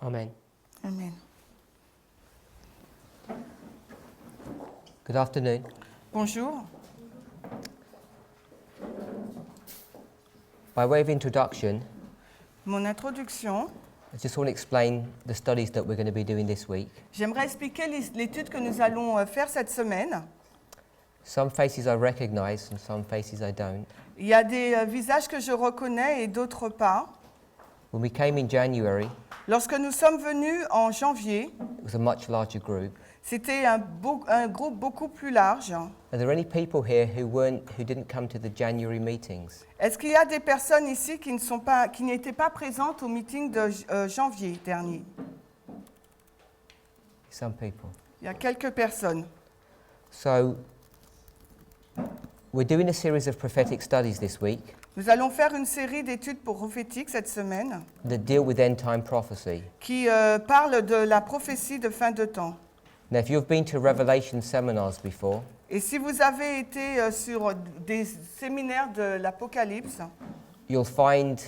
Amen. Amen. Good afternoon. Bonjour. By way of introduction, Mon introduction, I just want to explain the studies that we're going to be doing this week. j'aimerais expliquer l'étude que nous allons faire cette semaine. Some faces I recognize and some faces I don't. Il y a des visages que je reconnais et d'autres pas. When we came in January, Lorsque nous sommes venus en janvier, it was a much larger group. c'était un groupe beaucoup plus large. Are there any people here who didn't come to the January meetings? Est-ce qu'il y a des personnes ici qui n'étaient pas présentes au meeting de janvier dernier? Some people. Il y a quelques personnes. So, we're doing a series of prophetic studies this week Nous allons faire une série d'études prophétiques cette semaine that deal with end time prophecy. qui parlent de la prophétie de fin de temps. Now, if you've been to Revelation seminars before, Et si vous avez été sur des séminaires de l'Apocalypse, you'll find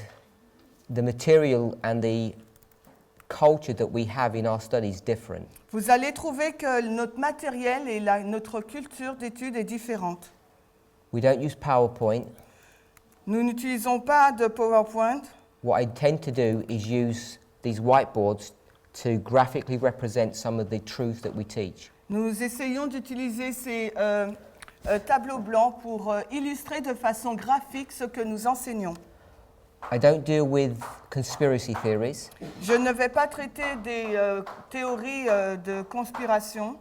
the material and the culture that we have in our studies different. vous allez trouver que notre matériel et notre culture d'études est différente. We don't use PowerPoint. Nous n'utilisons pas de PowerPoint. What I tend to do is use these whiteboards to graphically represent some of the truth that we teach. Nous essayons d'utiliser ces tableaux blancs pour illustrer de façon graphique ce que nous enseignons. I don't deal with conspiracy theories. Je ne vais pas traiter des théories de conspiration,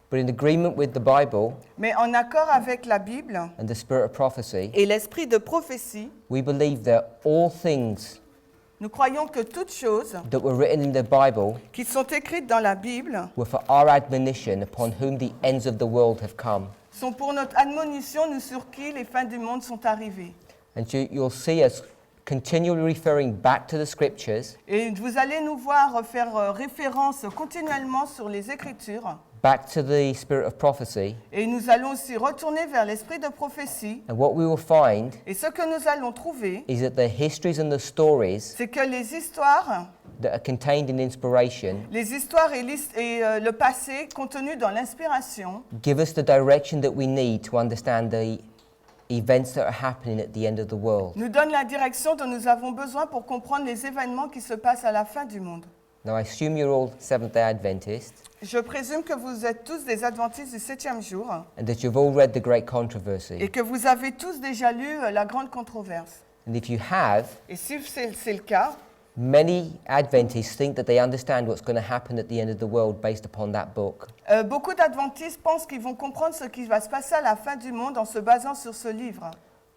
But in agreement with the Bible mais en accord avec la Bible and the spirit of prophecy, et l'esprit de prophétie, we believe that all things nous croyons que toutes choses that were written in the Bible qui sont écrites dans la Bible were for our admonition upon whom the ends of the world have come. sont pour notre admonition, nous sur qui les fins du monde sont arrivées. And you'll see us continually referring back to the scriptures, Et vous allez nous voir faire référence continuellement sur les Écritures. back to the spirit of prophecy, Et nous allons aussi retourner vers l'esprit de prophétie. and what we will find Et ce que nous allons trouver, is that the histories and the stories c'est que les histoires that are contained in inspiration et le passé contenus dans l'inspiration give us the direction that we need to understand the events that are happening at the end of the world. nous donnent la direction dont nous avons besoin pour comprendre les événements qui se passent à la fin du monde. Now, I assume you're all Seventh-day Adventists Je présume que vous êtes tous des adventistes du 7e jour and that you've all read the Great et Controversy. que vous avez tous déjà lu la grande controverse. And if you have, Et si c'est le cas, many Adventists think that they understand what's going to happen at the end of the world based upon that book. beaucoup d'adventistes pensent qu'ils vont comprendre ce qui va se passer à la fin du monde en se basant sur ce livre.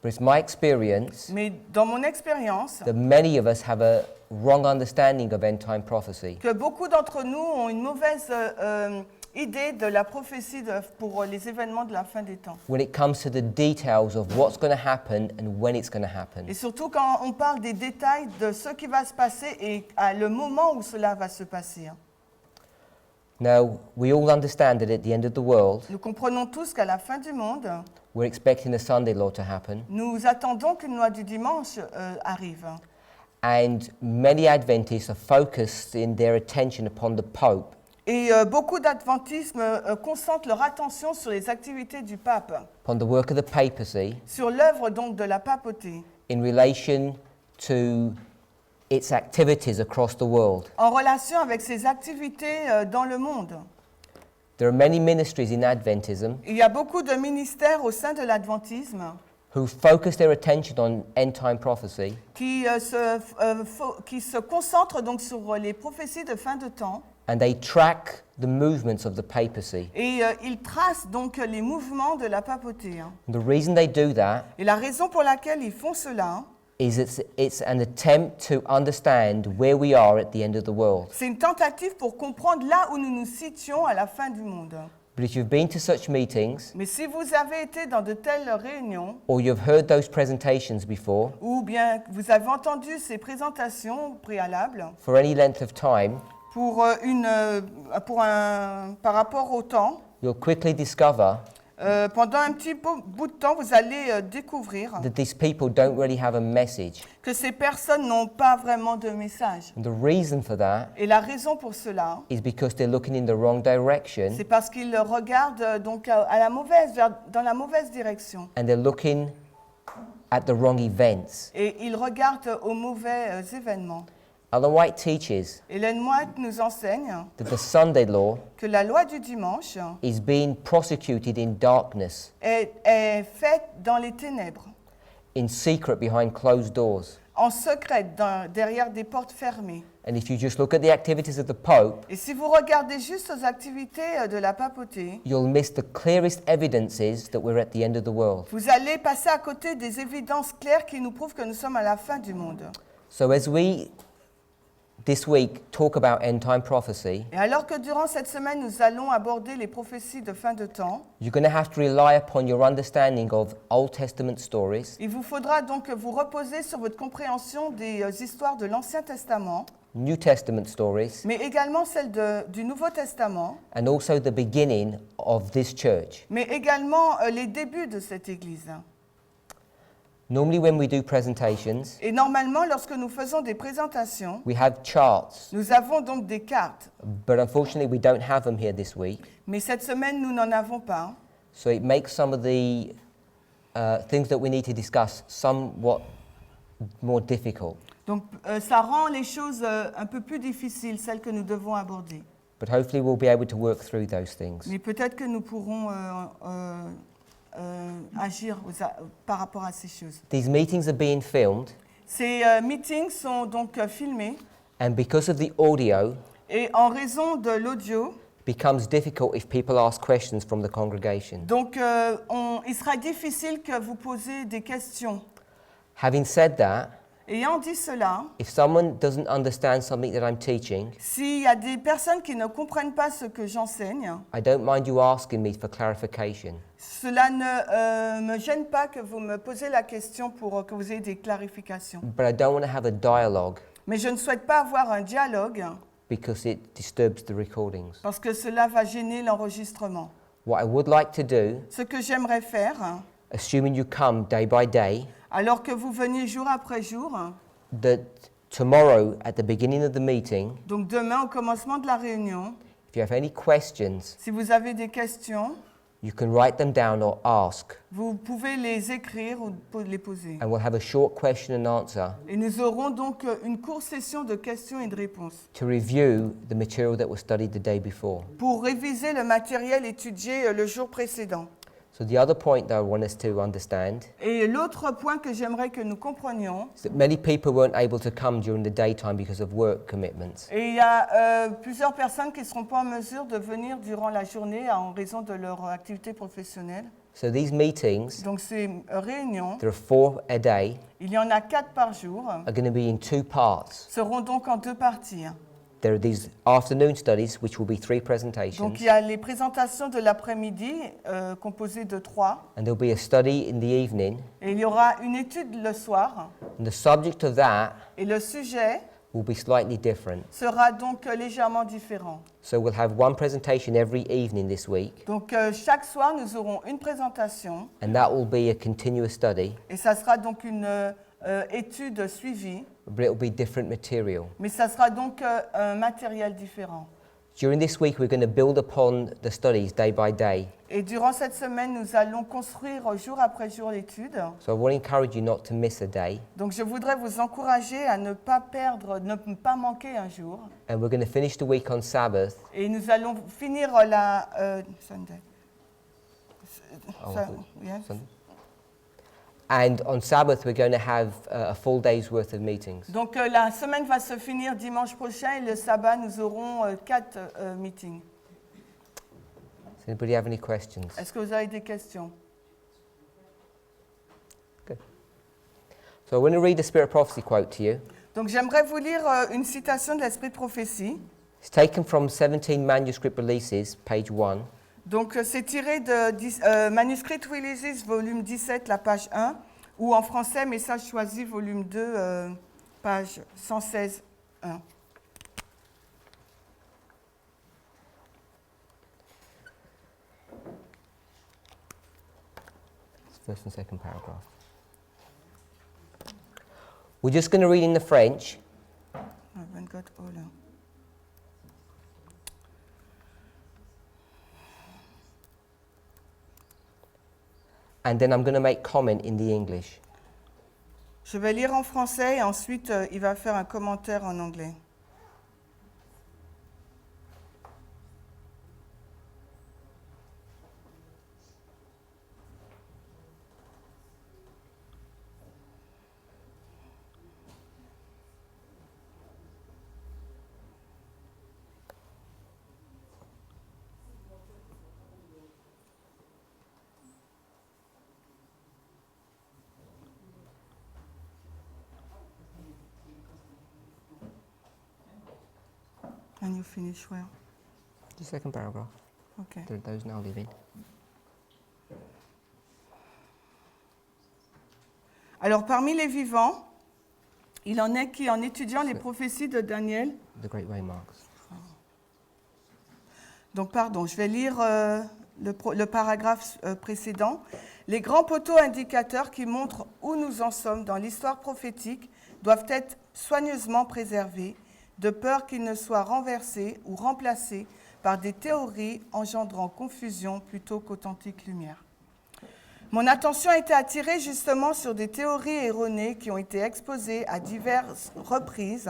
But it's my experience Mais dans mon expérience, that many of us have a wrong understanding of end time prophecy. que beaucoup d'entre nous ont une mauvaise idée de la prophétie pour les événements de la fin des temps. When it comes to the details of what's going to happen and when it's going to happen. Et surtout quand on parle des détails de ce qui va se passer et à le moment où cela va se passer. Now, we all understand that at the end of the world, Nous comprenons tous qu'à la fin du monde, we're expecting the Sunday law to happen. nous attendons qu'une loi du dimanche arrive. And many Adventists are focused in their attention upon the Pope. Et beaucoup d'adventistes concentrent leur attention sur les activités du pape, Upon the work of the papacy sur l'œuvre donc de la papauté, in relation to its activities across the world. en relation avec ses activités dans le monde. There are many ministries in Adventism Il y a beaucoup de ministères au sein de l'adventisme who focus their attention on end time prophecy qui se concentrent donc sur les prophéties de fin de temps and they track the movements of the papacy. et ils tracent donc les mouvements de la papauté. The reason they do that Et la raison pour laquelle ils font cela, is it's an attempt to understand where we are at the end of the world. c'est une tentative pour comprendre là où nous nous situons à la fin du monde. But if you've been to such meetings Mais si vous avez été dans de telles réunions, or you've heard those presentations before ou bien vous avez entendu ces présentations préalables for any length of time, par rapport au temps, you'll quickly discover Pendant un petit bout de temps, vous allez découvrir that these people don't really have a message. que ces personnes n'ont pas vraiment de message. And the reason for that Et la raison pour cela, is because they're looking in the wrong direction c'est parce qu'ils regardent donc dans la mauvaise direction. and they're looking at the wrong events. Et ils regardent aux mauvais événements. Ellen White teaches Ellen White nous enseigne that the Sunday law que la loi du dimanche is being prosecuted in darkness, est faite dans les ténèbres, in secret behind closed doors. en secret, derrière des portes fermées. And if you just look at the activities of the Pope, Et si vous regardez juste aux activités de la papauté, you'll miss the clearest evidences that we're at the end of the world. vous allez passer à côté des évidences claires qui nous prouvent que nous sommes à la fin du monde. So as we this week talk about end time prophecy, Et alors que durant cette semaine, nous allons aborder les prophéties de fin de temps, you're going to have to rely upon your understanding of Old Testament stories, il vous faudra donc vous reposer sur votre compréhension des histoires de l'Ancien Testament, New Testament stories, mais également celles du Nouveau Testament, and also the beginning of this church. mais également les débuts de cette Église. Normally when we do presentations, Et normalement, lorsque nous faisons des présentations, we have charts, nous avons donc des cartes, but unfortunately we don't have them here this week. mais cette semaine, nous n'en avons pas. So it makes some of the things that we need to discuss somewhat more difficult. Donc ça rend les choses un peu plus difficiles, celles que nous devons aborder. But hopefully we'll be able to work through those things. Mais peut-être que nous pourrons agir par rapport à ces choses. These meetings are being filmed, Ces meetings sont donc filmés and because of the audio, et en raison de l'audio, it becomes difficult if people ask questions from the congregation. donc il sera difficile que vous posiez des questions. Having said that, Ayant dit cela, if someone doesn't understand something that I'm teaching, s'il y a des personnes qui ne comprennent pas ce que j'enseigne, I don't mind you asking me for clarification. cela ne me gêne pas que vous me posiez la question pour que vous ayez des clarifications. But I don't want to have a dialogue Mais je ne souhaite pas avoir un dialogue because it disturbs the recordings. parce que cela va gêner l'enregistrement. What I would like to do, Ce que j'aimerais faire, assuming you come day by day, alors que vous veniez jour après jour, that tomorrow at the beginning of the meeting, donc demain au commencement de la réunion, if you have any questions, si vous avez des questions, you can write them down or ask, vous pouvez les écrire ou les poser. and we'll have a short question and answer Et nous aurons donc une courte session de questions et de réponses to review the material that was studied the day before. pour réviser le matériel étudié le jour précédent. So the other point that I want us to understand Et l'autre point que j'aimerais que nous comprenions, is that many people weren't able to come during the daytime because of work commitments. et il y a plusieurs personnes qui ne seront pas en mesure de venir durant la journée en raison de leur activité professionnelle. So these meetings, Donc ces réunions, there are 4 a day, il y en a 4 par jour, are going to be in 2 parts. seront donc en 2 parties. There are these afternoon studies, which will be 3 presentations, Donc il y a les présentations de l'après-midi composées de 3, and there'll be a study in the evening. et il y aura une étude le soir, And the subject of that et le sujet will be slightly different. sera donc légèrement différent. So we'll have one presentation every evening this week, Donc chaque soir, nous aurons une présentation, and that will be a continuous study, et ça sera donc une étude suivie, but it'll be different material. mais ça sera donc un matériel différent. During this week, we're going to build upon the studies day by day. Et durant cette semaine, nous allons construire jour après jour l'étude. So I want to encourage you not to miss a day, Donc je voudrais vous encourager à ne pas perdre, ne pas manquer un jour. and we're going to finish the week on Sabbath. Et nous allons finir la Sunday. Yeah. Sunday. And on Sabbath, we're going to have a full day's worth of meetings. Donc la semaine va se finir dimanche prochain et le sabbat, nous aurons 4 meetings. Does anybody have any questions? Est-ce que vous avez des questions? So I want to read the Spirit of Prophecy quote to you. Donc j'aimerais vous lire une citation de l'Esprit de prophétie. It's taken from 17 manuscript releases, page 1. Donc c'est tiré de Manuscript Releases, volume 17, la page 1, ou en français, Message choisi, volume 2, page 116, 1. First and second paragraph. We're just going to read in the French. I haven't got all. And then I'm going to make comment in the English. Je vais lire en français et ensuite il va faire un commentaire en anglais. And you finish where? The second paragraph. Okay. Those now living. Alors parmi les vivants, il en est qui, en étudiant les prophéties de Daniel, The Great Waymarks. donc pardon, je vais lire le paragraphe précédent. Les grands poteaux indicateurs qui montrent où nous en sommes dans l'histoire prophétique doivent être soigneusement préservés, de peur qu'ils ne soient renversés ou remplacés par des théories engendrant confusion plutôt qu'authentique lumière. Mon attention a été attirée justement sur des théories erronées qui ont été exposées à diverses reprises.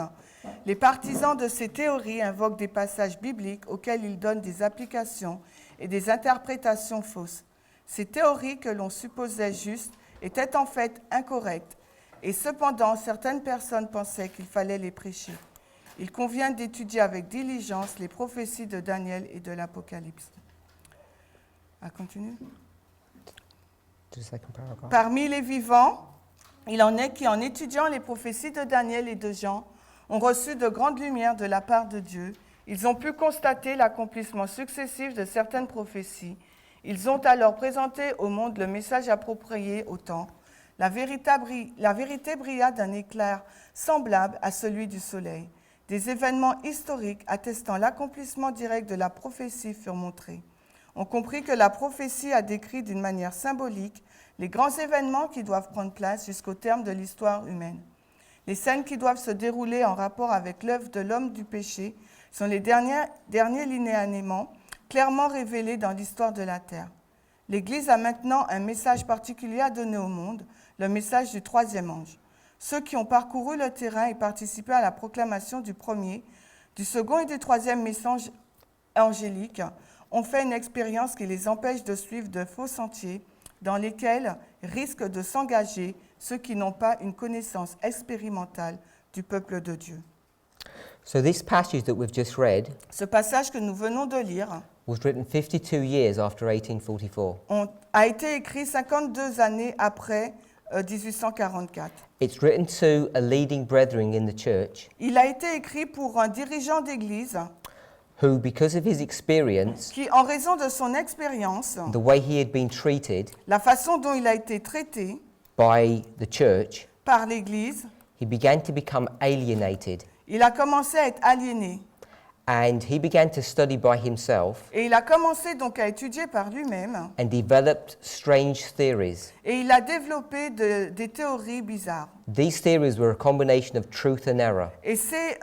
Les partisans de ces théories invoquent des passages bibliques auxquels ils donnent des applications et des interprétations fausses. Ces théories que l'on supposait justes étaient en fait incorrectes, et cependant certaines personnes pensaient qu'il fallait les prêcher. Il convient d'étudier avec diligence les prophéties de Daniel et de l'Apocalypse. À continuer. The second paragraph. Parmi les vivants, il en est qui, en étudiant les prophéties de Daniel et de Jean, ont reçu de grandes lumières de la part de Dieu. Ils ont pu constater l'accomplissement successif de certaines prophéties. Ils ont alors présenté au monde le message approprié au temps. La vérité brilla d'un éclair semblable à celui du soleil. Des événements historiques attestant l'accomplissement direct de la prophétie furent montrés. On comprit que la prophétie a décrit d'une manière symbolique les grands événements qui doivent prendre place jusqu'au terme de l'histoire humaine. Les scènes qui doivent se dérouler en rapport avec l'œuvre de l'homme du péché sont les derniers linéaments clairement révélés dans l'histoire de la terre. L'Église a maintenant un message particulier à donner au monde, le message du troisième ange. Ceux qui ont parcouru le terrain et participé à la proclamation du premier, du second et du troisième message angélique ont fait une expérience qui les empêche de suivre de faux sentiers dans lesquels risquent de s'engager ceux qui n'ont pas une connaissance expérimentale du peuple de Dieu. So this passage that we've just read Ce passage que nous venons de lire was written 52 years after 1844. a été écrit 52 années après 1844. It's written to a leading brethren in the church Il a été écrit pour un dirigeant d'église who, because of his experience, qui, en raison de son expérience, the way he had been treated la façon dont il a été traité by the church, par l'Église, he began to become alienated il a commencé à être aliéné. and he began to study by himself Et il a commencé donc à étudier par lui-même and developed strange theories. et il a développé des théories bizarres. These theories were a combination of truth and error. Et ces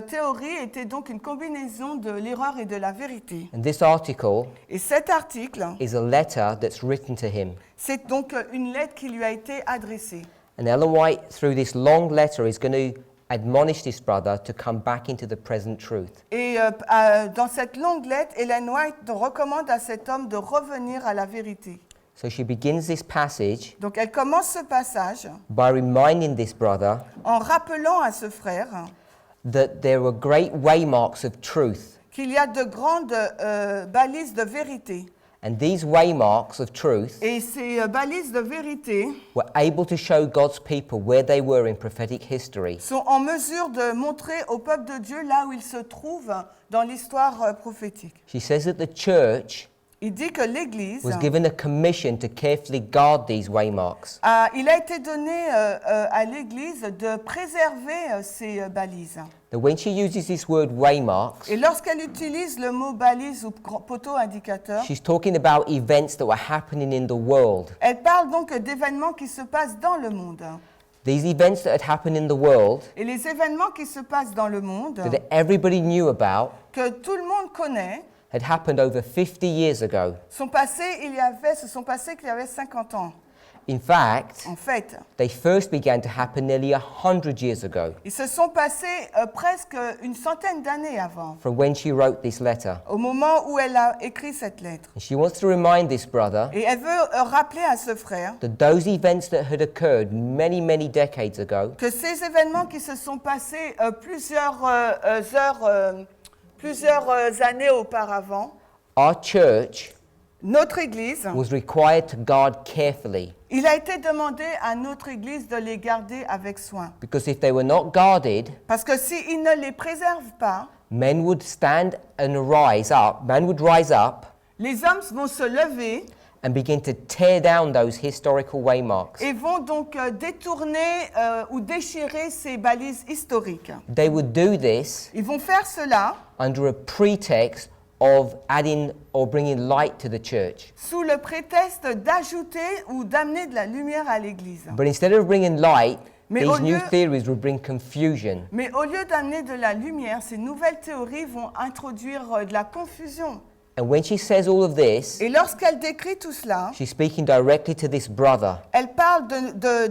théories étaient donc une combinaison de l'erreur et de la vérité. And this article Et cet article, is a letter that's written to him. c'est donc une lettre qui lui a été adressée. And Ellen White, through this long letter, is going to admonish this brother to come back into the present truth. Et dans cette longue lettre, Ellen White recommande à cet homme de revenir à la vérité. So she begins this passage Donc elle commence ce passage by reminding this brother en rappelant à ce frère that there were great waymarks of truth. qu'il y a de grandes balises de vérité. And these waymarks of truth Et ces balises de vérité were able to show God's people where they were in prophetic history. sont en mesure de montrer au peuple de Dieu là où il se trouve dans l'histoire prophétique. She says that the church Il dit que l'Église, was given a commission to carefully guard these waymarks. il a été donné à l'Église de préserver ces balises. Now, when she uses this word waymarks, Et lorsqu'elle utilise le mot balise ou poteau indicateur, she's talking about events that were happening in the world. elle parle donc d'événements qui se passent dans le monde. These events that had happened in the world, Et les événements qui se passent dans le monde, that everybody knew about, que tout le monde connaît, had happened over 50 years ago. se sont passés qu'il y avait 50 ans. In fact, En fait, they first began to happen nearly 100 years ago, ils se sont passés presque une centaine d'années avant, from when she wrote this letter. au moment où elle a écrit cette lettre. And she wants to remind this brother Et elle veut rappeler à ce frère that those events that had occurred many, many decades ago que ces événements qui se sont passés plusieurs années auparavant, our church notre Église, was required to guard carefully, il a été demandé à notre Église de les garder avec soin. because if they were not guarded, Parce que s'ils ne les préservent pas, men would stand and rise up, man would rise up les hommes vont se lever and begin to tear down those historical waymarks. et vont donc détourner ou déchirer ces balises historiques. They would do this Ils vont faire cela under a pretext of adding or bringing light to the church. sous le prétexte d'ajouter ou d'amener de la lumière à l'Église. But instead of bringing light, Mais these au new lieu- theories would bring confusion. Mais au lieu d'amener de la lumière, ces nouvelles théories vont introduire de la confusion. And when she says all of this, Et lorsqu'elle décrit tout cela, she's speaking directly to this brother. elle parle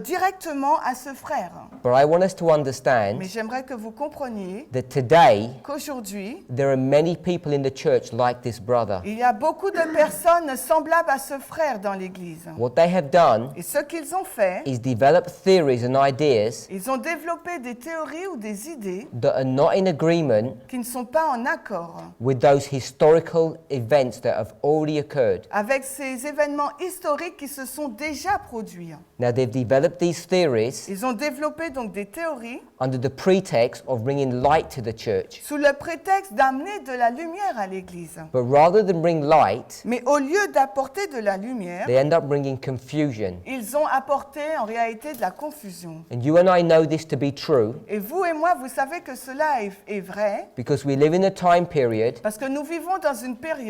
directement à ce frère. But I want us to Mais understand j'aimerais que vous compreniez that today qu'aujourd'hui, there are many people in the church like this brother. il y a beaucoup de personnes semblables à ce frère dans l'Église. What they have done Et ce qu'ils ont fait, is develop theories and ideas ils ont développé des théories ou des idées that are not in agreement qui ne sont pas en accord with those historical events that have already occurred. avec ces événements historiques qui se sont déjà produits. Now they've developed these theories Ils ont développé donc des théories under the pretext of bringing light to the church. sous le prétexte d'amener de la lumière à l'Église. But rather than bring light, Mais au lieu d'apporter de la lumière, they end up bringing confusion. ils ont apporté en réalité de la confusion. And you and I know this to be true Et vous et moi, vous savez que cela est vrai because we live in a time period parce que nous vivons dans une période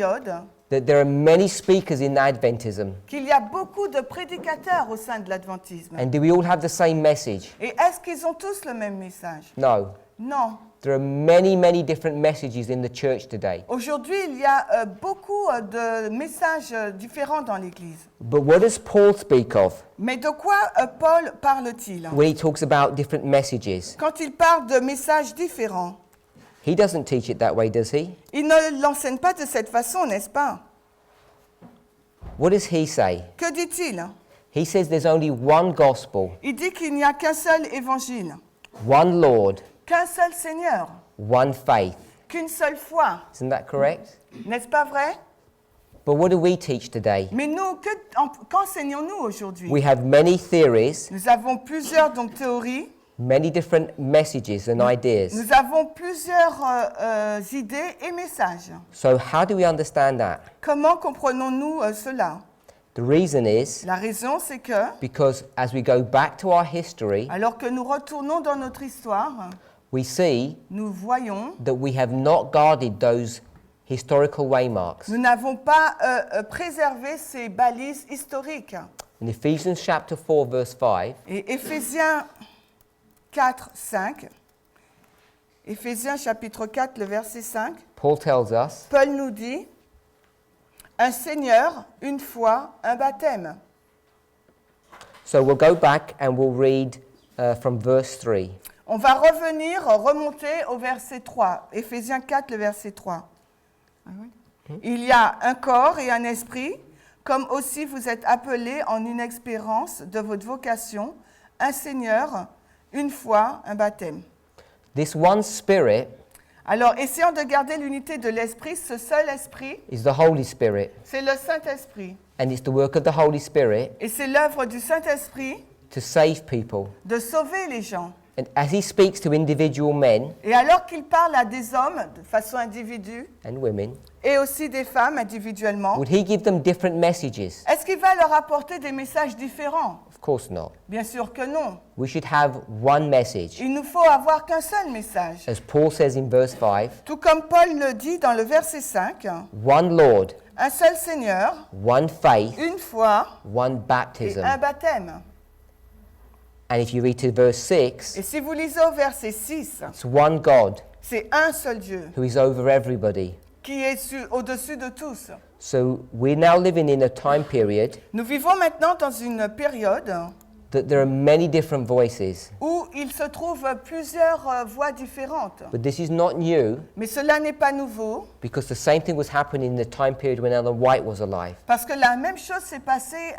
that there are many speakers in Adventism. qu'il y a beaucoup de prédicateurs au sein de l'adventisme. And do we all have the same message? Et est-ce qu'ils ont tous le même message? No. Non. There are many, many different messages in the church today. Aujourd'hui, il y a beaucoup de messages différents dans l'Église. But what does Paul speak of Mais de quoi Paul parle-t-il when he talks about different messages? quand il parle de messages différents? He doesn't teach it that way, does he? Il ne l'enseigne pas de cette façon, n'est-ce pas? What does he say? Que dit-il? He says there's only one gospel, Il dit qu'il n'y a qu'un seul évangile, one Lord, qu'un seul Seigneur, one faith. qu'une seule foi. Isn't that correct? N'est-ce pas vrai? But what do we teach today? Mais nous, qu'enseignons-nous aujourd'hui? We have many theories, Nous avons plusieurs donc, théories, many different messages and ideas. nous avons plusieurs idées et messages. So how do we understand that? Comment comprenons-nous cela? The reason is La raison, c'est que, because as we go back to our history, alors que nous retournons dans notre histoire, we see nous voyons, that we have not guarded those historical waymarks. nous n'avons pas préservé ces balises historiques. In Ephesians chapter 4 verse 5, Et Éphésiens 4, 5, Éphésiens chapitre 4, le verset 5, Paul tells us, Paul nous dit, un Seigneur, une foi, un baptême. so we'll go back and we'll read from verse 3. On va remonter au verset 3, Éphésiens 4, le verset 3. Il y a un corps et un esprit, comme aussi vous êtes appelés en une expérience de votre vocation, un Seigneur, une foi, un baptême. This one Spirit Alors, essayons de garder l'unité de l'esprit. Ce seul esprit, is the Holy Spirit, c'est le Saint-Esprit. and it's the work of the Holy Spirit Et c'est l'œuvre du Saint-Esprit to save people. de sauver les gens. And as he speaks to individual men Et alors qu'il parle à des hommes de façon individuelle and women, et aussi des femmes individuellement, would he give them different messages? est-ce qu'il va leur apporter des messages différents? Of course not. Bien sûr que non. We should have one message. Il nous faut avoir qu'un seul message. As Paul says in verse 5, Tout comme Paul le dit dans le verset 5, one Lord, un seul Seigneur, one faith, une foi one et baptism. un baptême. And if you read to verse 6, Et si vous lisez au verset 6, it's one God c'est un seul Dieu who is over everybody. qui est au-dessus de tous. So we're now living in a time period Nous vivons maintenant dans une période that there are many different voices. où il se trouve plusieurs voix différentes. But this is not new Mais cela n'est pas nouveau, because the same thing was happening in the time period when Ellen White was alive. parce que la même chose s'est passée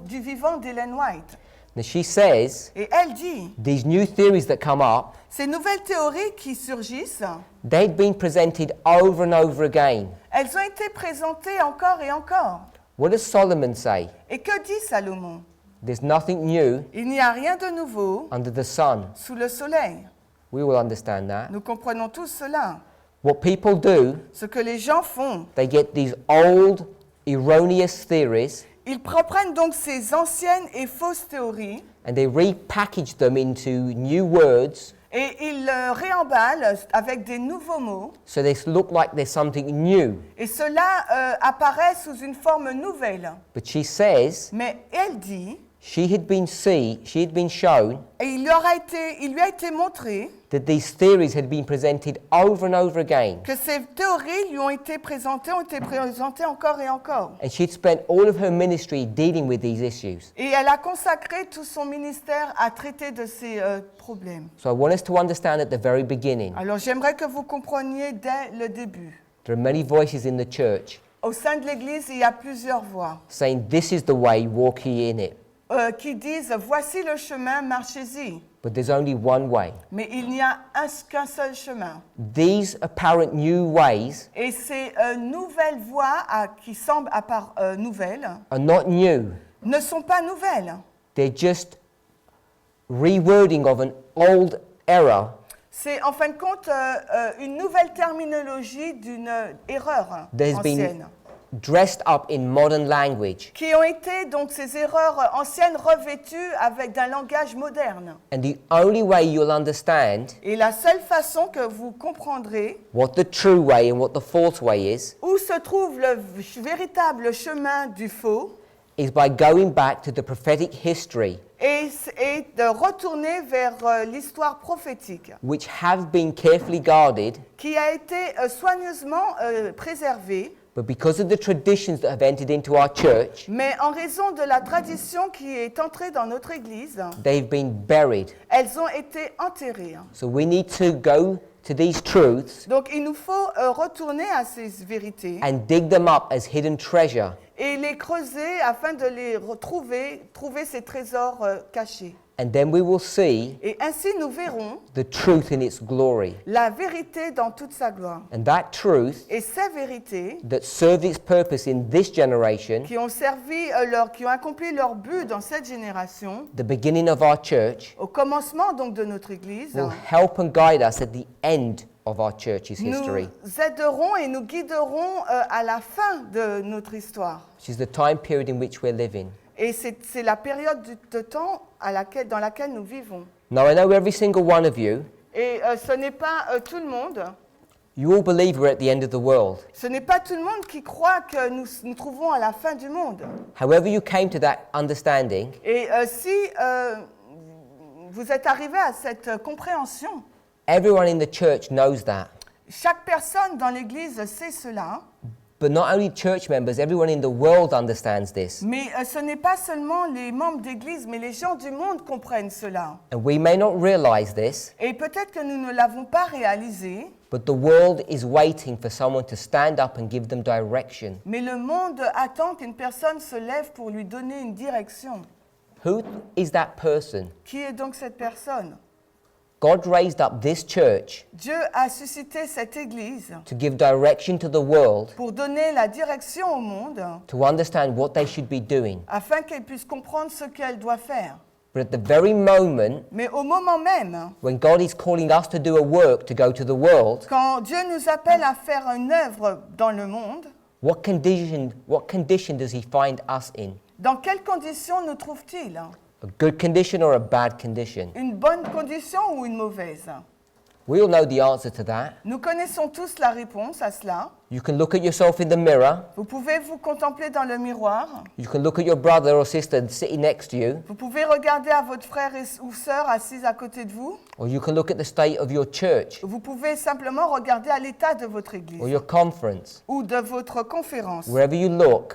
du vivant d'Ellen White. Now she says Et elle dit, these new theories that come up, ces nouvelles théories qui surgissent, they've been presented over and over again. elles ont été présentées encore et encore. What does Solomon say? Et que dit Salomon? There's nothing new Il n'y a rien de nouveau under the sun. sous le soleil. We will understand that. Nous comprenons tous cela. What people do, Ce que les gens font, they get these old, erroneous theories ils reprennent donc ces anciennes et fausses théories and they repackage them into new words et ils le réemballent avec des nouveaux mots. so they look like there's something new. Et cela apparaît sous une forme nouvelle. But she says Mais elle dit, she had been shown et il lui a été montré that these theories had been presented over and over again. que ces théories lui ont été présentées encore et encore. And she'd spent all of her ministry dealing with these issues. Et elle a consacré tout son ministère à traiter de ces problèmes. So I want us to understand at the very beginning, Alors j'aimerais que vous compreniez dès le début. there are many voices in the church Au sein de l'Église, il y a plusieurs voix saying, this is the way, walk ye in it. qui disent « Voici le chemin, marchez-y ». But there's only one way. Mais il n'y a qu'un seul chemin. These apparent new ways Et ces nouvelles voies qui semblent à part nouvelles are not new. ne sont pas nouvelles. They're just rewording of an old error C'est en fin de compte une nouvelle terminologie d'une erreur that has ancienne. been dressed up in modern language. Qui ont été donc ces erreurs anciennes revêtues d'un langage moderne. And the only way you'll understand Et la seule façon que vous comprendrez what the true way and what the false way is où se trouve le véritable chemin du faux is by going back to the prophetic history et de retourner vers l'histoire prophétique which have been carefully guarded, qui a été soigneusement préservée, but because of the traditions that have entered into our church, mais en raison de la tradition qui est entrée dans notre Église, they've been buried. elles ont été enterrées. So we need to go to these truths Donc il nous faut retourner à ces vérités and dig them up as hidden treasure. et les creuser afin de les retrouver, trouver ces trésors cachés. And then we will see Et ainsi nous verrons the truth in its glory. la vérité dans toute sa gloire. And that truth Et ces vérités that served its purpose in this generation, qui ont qui ont accompli leur but dans cette génération, the beginning of our church, au commencement donc de notre Église, will help and guide us at the end of our church's history, nous aideront et nous guideront à la fin de notre histoire. which is the time period in which we're living. Et c'est la période de temps dans laquelle nous vivons. Now, I know every single one of you, Et ce n'est pas tout le monde, you all believe we're at the end of the world. ce n'est pas tout le monde qui croit que nous trouvons à la fin du monde. However you came to that understanding, Et si vous êtes arrivé à cette compréhension, everyone in the church knows that. chaque personne dans l'Église sait cela, But not only church members, everyone in the world understands this. mais ce n'est pas seulement les membres d'Église, mais les gens du monde comprennent cela. And we may not realize this, Et peut-être que nous ne l'avons pas réalisé, but the world is waiting for someone to stand up and give them direction. mais le monde attend qu'une personne se lève pour lui donner une direction. Who is that person? Qui est donc cette personne? God raised up this church Dieu a suscité cette Église to give direction to the world, pour donner la direction au monde, to understand what they should be doing. afin qu'elle puisse comprendre ce qu'elle doit faire. But But at the very moment Mais au moment même, when God is calling us to do a work to go to the world, quand Dieu nous appelle à faire une œuvre dans le monde, what condition does he find us in? dans quelles conditions nous trouve-t-il? A good condition or a bad condition? Une bonne condition ou une mauvaise? We all know the answer to that. Nous connaissons tous la réponse à cela. You can look at yourself in the mirror. Vous pouvez vous contempler dans le miroir. You can look at your brother or sister sitting next to you. Vous pouvez regarder à votre frère ou sœur assise à côté de vous. Or you can look at the state of your church Vous pouvez simplement regarder à l'état de votre église or your conference. ou de votre conférence. Wherever you look,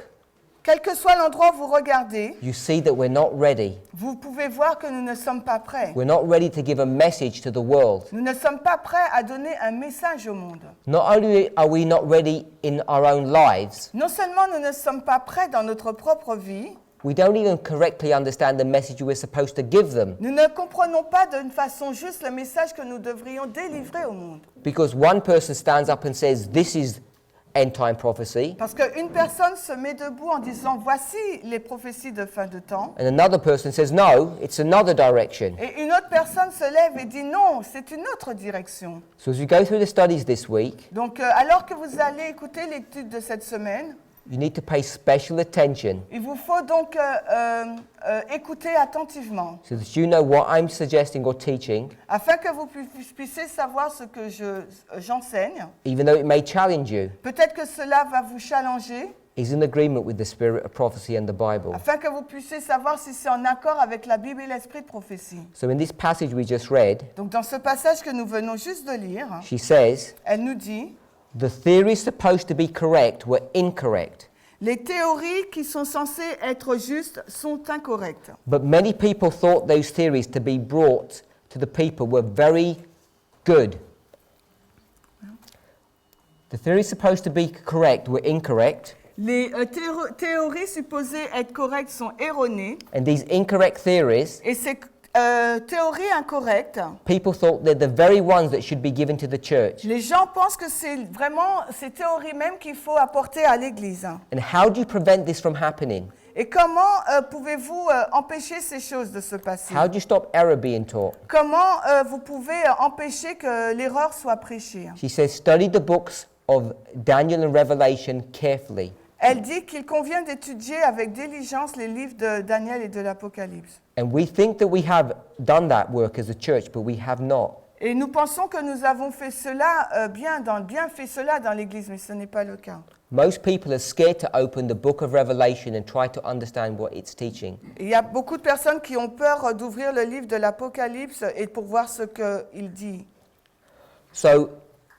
Quel que soit l'endroit où vous regardez, you see that we're not ready. vous pouvez voir que nous ne sommes pas prêts. We're not ready to give a message to the world. Nous ne sommes pas prêts à donner un message au monde. Not only are we not ready in our own lives, Non seulement nous ne sommes pas prêts dans notre propre vie, we don't even correctly understand the message we're supposed to give them. nous ne comprenons pas d'une façon juste le message que nous devrions délivrer au monde. Because one person stands up and says, this is end-time prophecy, Parce qu'une personne se met debout en disant « Voici les prophéties de fin de temps and another person says, no, it's another direction. » et une autre personne se lève et dit « Non, c'est une autre direction. So as we go through the studies this week, » Donc, alors que vous allez écouter l'étude de cette semaine, you need to pay special attention il vous faut donc écouter attentivement so that you know what I'm suggesting or teaching, afin que vous puissiez savoir ce que j'enseigne. even though it may challenge you, Peut-être que cela va vous challenger, is in agreement with the spirit of prophecy and the Bible. afin que vous puissiez savoir si c'est en accord avec la Bible et l'esprit de prophétie. So in this passage we just read, Donc dans ce passage que nous venons juste de lire, she says, elle nous dit the theories supposed to be correct were incorrect, les théories qui sont censées être justes sont incorrectes. but many people thought those theories to be brought to the people were very good. The theories supposed to be correct were incorrect, Les théories supposées être correctes sont erronées and these incorrect theories, et ces théories incorrectes, people thought they're the very ones that should be given to the church. les gens pensent que c'est vraiment ces théories même qu'il faut apporter à l'Église. And how do you prevent this from happening? Et comment pouvez-vous empêcher ces choses de se passer? How do you stop error being taught? Comment vous pouvez empêcher que l'erreur soit prêchée? She says, study the books of Daniel and Revelation carefully. Elle dit qu'il convient d'étudier avec diligence les livres de Daniel et de l'Apocalypse. And we think that we have done that work as a church, but we have not. Et nous pensons que nous avons fait cela bien fait cela dans l'Église, mais ce n'est pas le cas. Most people are scared to open the book of Revelation and try to understand what it's teaching. Il y a beaucoup de personnes qui ont peur d'ouvrir le livre de l'Apocalypse et pour voir ce qu'il dit. So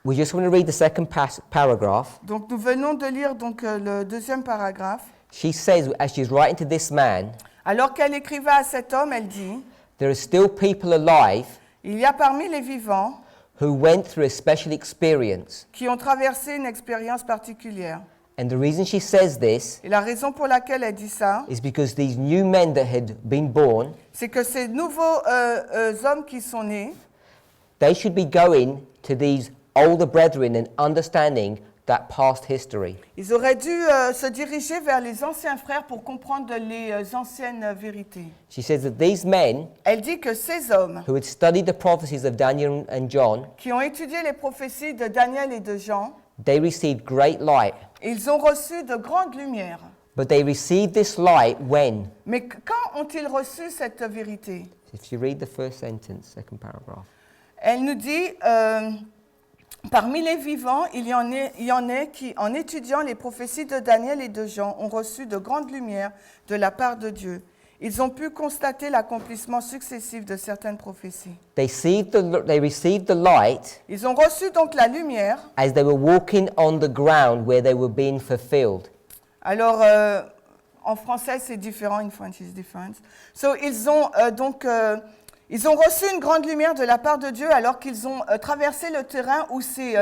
we just want to read the second paragraph. Donc nous venons de lire donc, le deuxième paragraphe. She says, as she's writing to this man, Alors qu'elle écrivait à cet homme, elle dit there are still people alive « Il y a parmi les vivants who went through a special experience. qui ont traversé une expérience particulière. And the reason she says this Et la raison pour laquelle elle dit ça, is because these new men that had been born, c'est que ces nouveaux hommes qui sont nés, they should be going to these older brethren and understanding that past history. ils auraient dû se diriger vers les anciens frères pour comprendre les anciennes vérités. She says that these men Elle dit que ces hommes who had studied the prophecies of Daniel and John, qui ont étudié les prophéties de Daniel et de Jean, they received great light. ils ont reçu de grandes lumières. But they received this light when? Mais quand ont-ils reçu cette vérité? If you read the first sentence, second paragraph. Elle nous dit, parmi les vivants, il y en a qui, en étudiant les prophéties de Daniel et de Jean, ont reçu de grandes lumières de la part de Dieu. Ils ont pu constater l'accomplissement successif de certaines prophéties. They received the light Ils ont reçu donc la lumière. as they were walking on the ground where they were being fulfilled. Alors, en français, c'est différent. In French, it's different. So, ils ont reçu une grande lumière de la part de Dieu alors qu'ils ont traversé le terrain où ces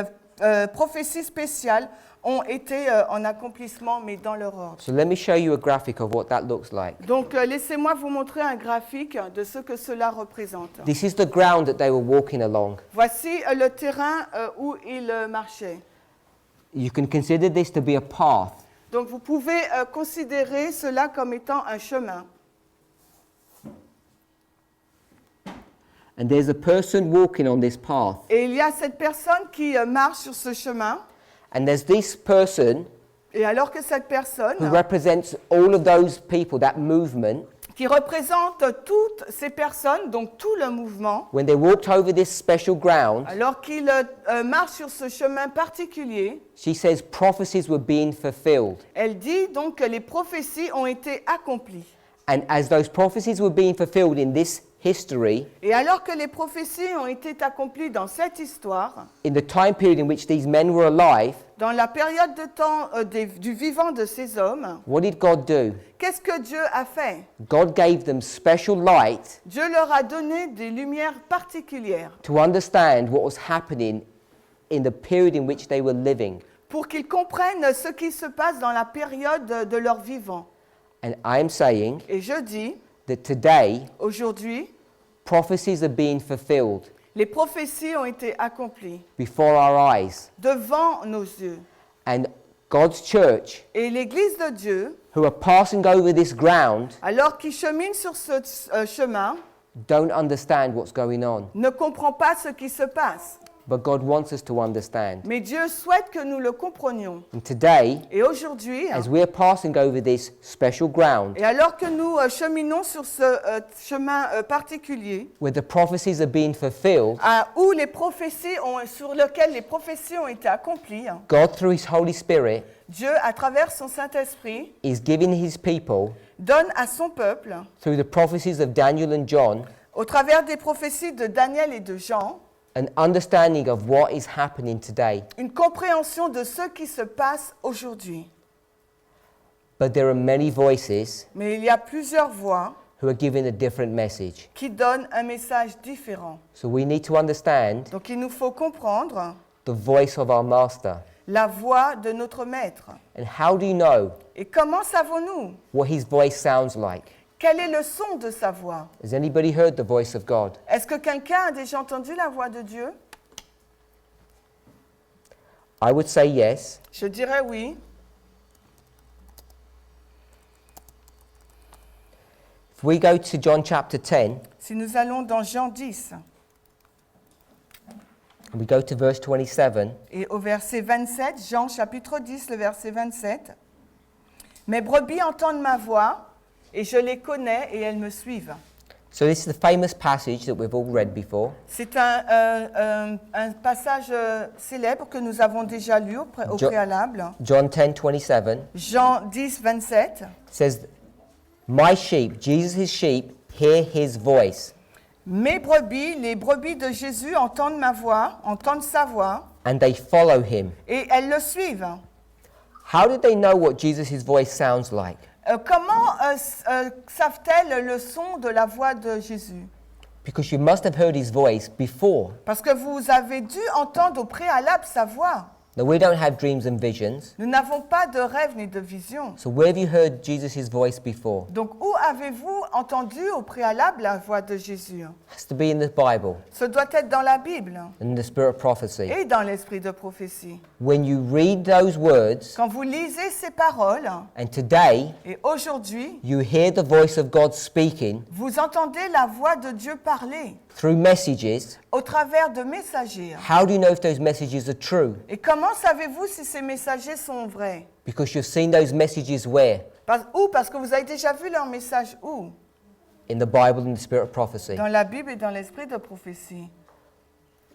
prophéties spéciales ont été en accomplissement, mais dans leur ordre. So let me show you a graphic of what that looks like. Donc, laissez-moi vous montrer un graphique de ce que cela représente. This is the ground that they were walking along. Voici le terrain où ils marchaient. You can consider this to be a path. Donc, vous pouvez considérer cela comme étant un chemin. And there's a person walking on this path. Et il y a cette personne qui marche sur ce chemin. And there's this person Et alors que cette who personne, represents all of those people, that movement, qui représente toutes ces personnes, donc tout le mouvement, when they walked over this special ground, alors qu'il marche sur ce chemin particulier, she says prophecies were being fulfilled. elle dit donc que les prophéties ont été accomplies. And as those prophecies were being fulfilled in this history, Et alors que les prophéties ont été accomplies dans cette histoire, in the time period in which these men were alive, dans la période de temps du vivant de ces hommes, what did God do? qu'est-ce que Dieu a fait? God gave them special light Dieu leur a donné des lumières particulières to understand what was happening in the period in which they were living. pour qu'ils comprennent ce qui se passe dans la période de leur vivant. And I am saying Et je dis, that today, aujourd'hui, prophecies are being fulfilled les prophéties ont été accomplies before our eyes. devant nos yeux. And God's church, Et l'Église de Dieu, who are passing over this ground, alors qu'ils cheminent sur ce chemin, don't understand what's going on. ne comprend pas ce qui se passe. But God wants us to understand. Mais Dieu souhaite que nous le comprenions. And today, Et aujourd'hui, as we're passing over this special ground, et alors que nous cheminons sur ce chemin particulier, where the prophecies are being fulfilled, où les prophéties sur lequel les prophéties ont été accomplies, God, through His Holy Spirit, Dieu, à travers son Saint-Esprit, is giving His people, donne à son peuple, through the prophecies of Daniel and John, au travers des prophéties de Daniel et de Jean, an understanding of what is happening today. une compréhension de ce qui se passe aujourd'hui. But there are many voices Mais il y a plusieurs voix who are giving a different message. qui donnent un message différent. So we need to understand Donc il nous faut comprendre the voice of our Master. la voix de notre Maître. And how do you know Et comment savons-nous? what His voice sounds like? Quel est le son de sa voix? Has anybody heard the voice of God? Est-ce que quelqu'un a déjà entendu la voix de Dieu? I would say yes. Je dirais oui. If we go to John chapter 10, Si nous allons dans Jean 10 and we go to verse 27, et au verset 27, Jean chapitre 10, le verset 27, « Mes brebis entendent ma voix, et je les connais, et elles me suivent. » so this is the famous passage that we've all read before. C'est un passage célèbre que nous avons déjà lu au préalable. John 10, 27 Jean 10, 27. says, My sheep, Jesus' sheep, hear His voice, Mes brebis, les brebis de Jésus entendent ma voix, entendent sa voix, and they follow Him. et elles le suivent. How did they know what Jesus' voice sounds like? Comment savent-elles le son de la voix de Jésus? Because you must have heard His voice before. Parce que vous avez dû entendre au préalable sa voix. Now, we don't have dreams and visions. Nous n'avons pas de rêve ni de vision. So where have you heard Jesus' voice before? Donc où avez-vous entendu au préalable la voix de Jésus? It has to be in the Bible, Ce doit être dans la Bible in the spirit of prophecy. et dans l'esprit de prophétie. When you read those words, Quand vous lisez ces paroles, and today et aujourd'hui, you hear the voice of God speaking vous entendez la voix de Dieu parler through messages, au travers de messagers. how do you know if those messages are true? Et comment savez-vous si ces messagers sont vrais? Because you've seen those messages where? Où? Parce que vous avez déjà vu leur message où? In the Bible, in the spirit of prophecy. Dans la Bible et dans l'esprit de prophétie.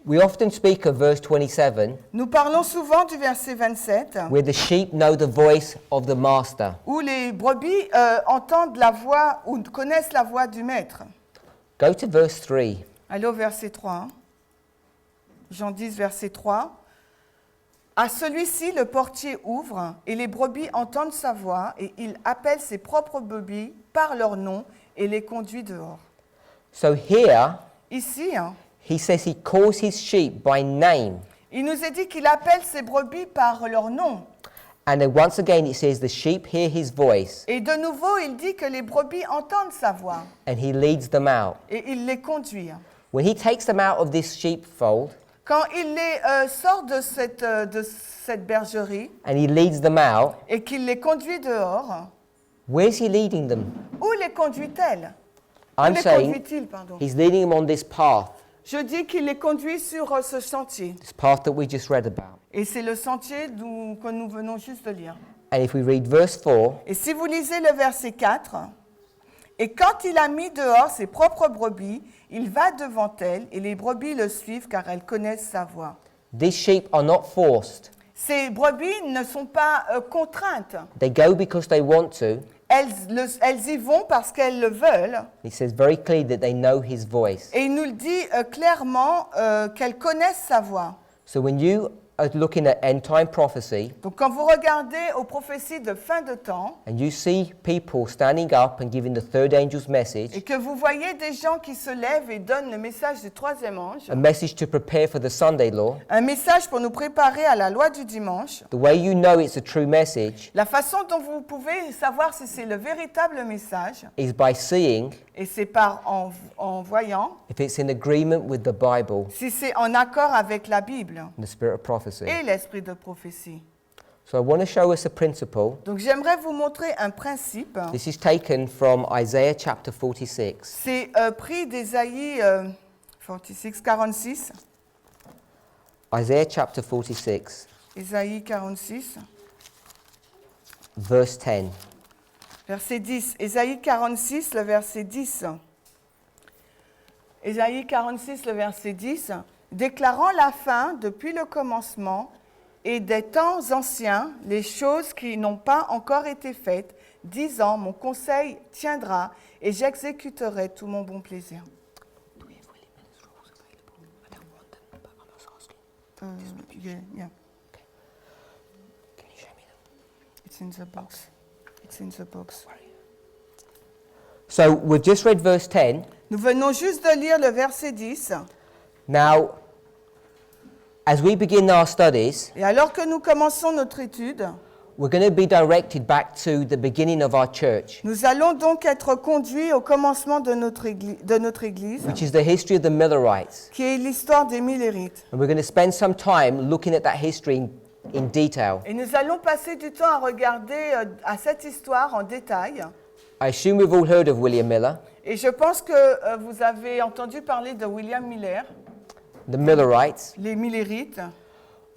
We often speak of verse 27, Nous parlons souvent du verset 27, where the sheep know the voice of the master. où les brebis entendent la voix ou connaissent la voix du maître. Go to verse 3. Allez au verset 3. Jean 10, verset 3. À celui-ci, le portier ouvre, et les brebis entendent sa voix, et il appelle ses propres brebis par leur nom et les conduit dehors. So here, Ici, he says he calls his sheep by name. il nous est dit qu'il appelle ses brebis par leur nom. And then once again it says the sheep hear his voice Et de nouveau, il dit que les brebis entendent sa voix, and he leads them out. et il les conduit. When he takes them out of this sheepfold Quand il les sort de cette bergerie and he leads them out, et qu'il les conduit dehors, where's he leading them? où les conduit-elle? I'm les saying conduit-il, pardon? he's leading them on this path, Je dis qu'il les conduit sur ce sentier. this path that we just read about. Et c'est le sentier que nous venons juste de lire. And if we read verse 4, Et si vous lisez le verset 4, « Et quand il a mis dehors ses propres brebis, il va devant elles, et les brebis le suivent car elles connaissent sa voix. these sheep are not forced. » Ces brebis ne sont pas contraintes. They go because they want to. Elles y vont parce qu'elles le veulent. It says very clearly that they know his voice. Et il nous le dit clairement qu'elles connaissent sa voix. So when you are looking at end time prophecy Donc quand vous regardez aux prophéties de fin de temps, and you see people standing up and giving the third angel's et message, que vous voyez des gens qui se lèvent et donnent le message du troisième ange, a message to prepare for the Sunday law, un message pour nous préparer à la loi du dimanche, the way you know it's a true message la façon dont vous pouvez savoir si c'est le véritable message, is by seeing et c'est en voyant, if it's in agreement with the Bible si c'est en accord avec la Bible and the spirit of prophecy. et l'esprit de prophétie. So I want to show us a principle. Donc j'aimerais vous montrer un principe. This is taken from Isaiah chapter 46. C'est pris d'Ésaïe 46. Isaiah chapter 46, Ésaïe 46, verse 10. verset 10. Ésaïe 46, le verset 10. Ésaïe 46, le verset 10. Déclarant la fin depuis le commencement et des temps anciens, les choses qui n'ont pas encore été faites, disant, mon conseil tiendra et j'exécuterai tout mon bon plaisir. Yeah. Can you show me them? It's in the box. It's in the box. So we've just read verse 10. Nous venons juste de lire le verset 10. Now, as we begin our studies, Et alors que nous commençons notre étude, we're going to be directed back to the beginning of our church, nous allons donc être conduits au commencement de notre église, which is the history of the Millerites. qui est l'histoire des Millérites. And we're going to spend some time looking at that history in detail. Et nous allons passer du temps à regarder à cette histoire en détail. I assume we've all heard of William Miller, Et je pense que vous avez entendu parler de William Miller, the Millerites. les Millérites.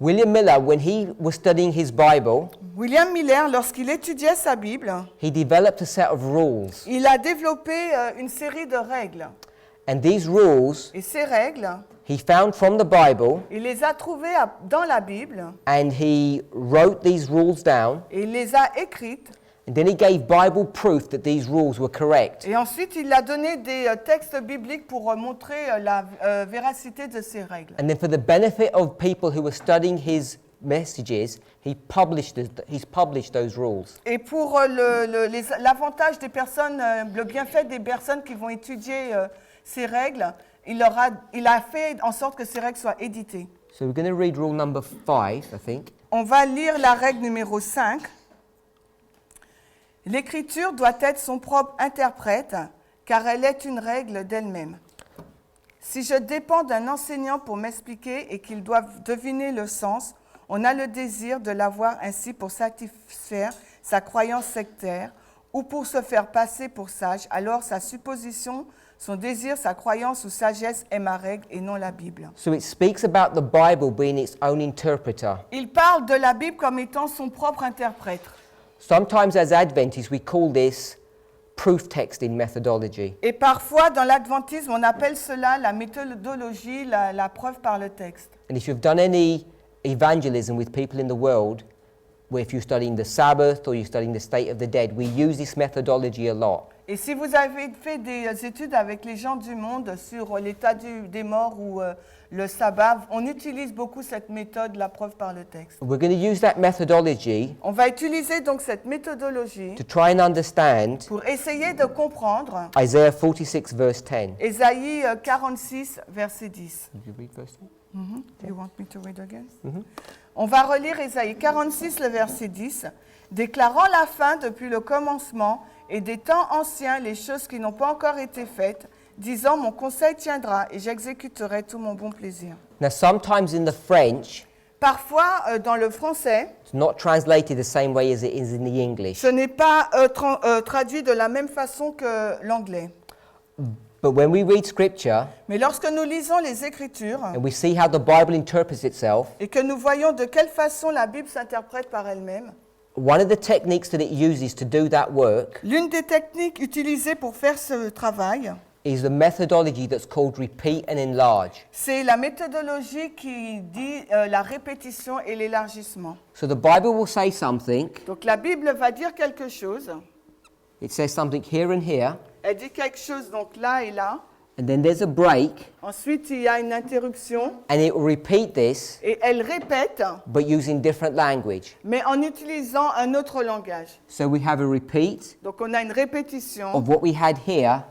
William Miller, when he was studying his Bible, William Miller, lorsqu'il étudiait sa Bible, he developed a set of rules. il a développé une série de règles. And these rules Et ces règles, he found from the Bible, il les a trouvées dans la Bible and he wrote these rules down, et il les a écrites. and then he gave Bible proof that these rules were correct. Et ensuite, il a donné des textes bibliques pour montrer la véracité de ces règles. And then for the benefit of people who were studying his messages, he's published those rules. Et pour l'avantage des personnes, le bienfait des personnes qui vont étudier ces règles, il a fait en sorte que ces règles soient éditées. So we're going to read rule number 5, I think. On va lire la règle numéro 5. L'écriture doit être son propre interprète, car elle est une règle d'elle-même. Si je dépends d'un enseignant pour m'expliquer et qu'il doit deviner le sens, on a le désir de l'avoir ainsi pour satisfaire sa croyance sectaire ou pour se faire passer pour sage, alors sa supposition, son désir, sa croyance ou sagesse est ma règle et non la Bible. So it speaks about the Bible being its own interpreter. Il parle de la Bible comme étant son propre interprète. Sometimes as Adventists we call this proof texting methodology. Et parfois, dans l'adventisme, on appelle cela la méthodologie, la preuve par le texte. And if you've done any evangelism with people in the world, where if you're studying the Sabbath or you're studying the state of the dead, we use this methodology a lot. Et si vous avez fait des études avec les gens du monde sur l'état des morts ou le sabbat, on utilise beaucoup cette méthode, la preuve par le texte. We're going to use that methodology On va utiliser donc cette méthodologie to try and understand pour essayer de comprendre Isaiah 46 verse 10. Ésaïe 46, verset 10. Did you read verse 10? You want me to read again? On va relire Ésaïe 46, le verset 10. Déclarant la fin depuis le commencement et des temps anciens les choses qui n'ont pas encore été faites, disant mon conseil tiendra et j'exécuterai tout mon bon plaisir. Now sometimes in the French, Parfois, dans le français, it's not translated the same way as it is in the English. ce n'est pas traduit de la même façon que l'anglais. But when we read scripture Mais lorsque nous lisons les Écritures and we see how the Bible interprets itself, et que nous voyons de quelle façon la Bible s'interprète par elle-même, one of the techniques that it uses to do that work l'une des techniques utilisées pour faire ce travail, is the methodology that's called repeat and enlarge. c'est la méthodologie qui dit la répétition et l'élargissement. So the Bible will say something, Donc la Bible va dire quelque chose, it says something here and here, elle dit quelque chose donc là et là, and then there's a break, ensuite il y a une interruption and it will repeat this, et elle répète, but using different language. mais en utilisant un autre langage. So we have a repeat Donc on a une répétition of what we had here.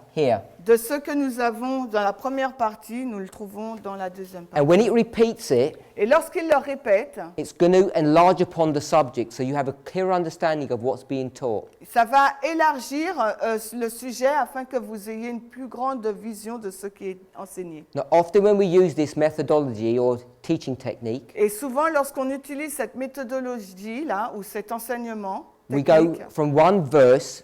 de ce que nous avons dans la première partie, nous le trouvons dans la deuxième partie. And when it repeats it, Et lorsqu'il le répète, it's going to enlarge upon the subject so you have a clear understanding of what's being taught. ça va élargir le sujet afin que vous ayez une plus grande vision de ce qui est enseigné. Now, often when we use this methodology or teaching technique, Et souvent, lorsqu'on utilise cette méthodologie-là, ou cet enseignement we go technique, from one verse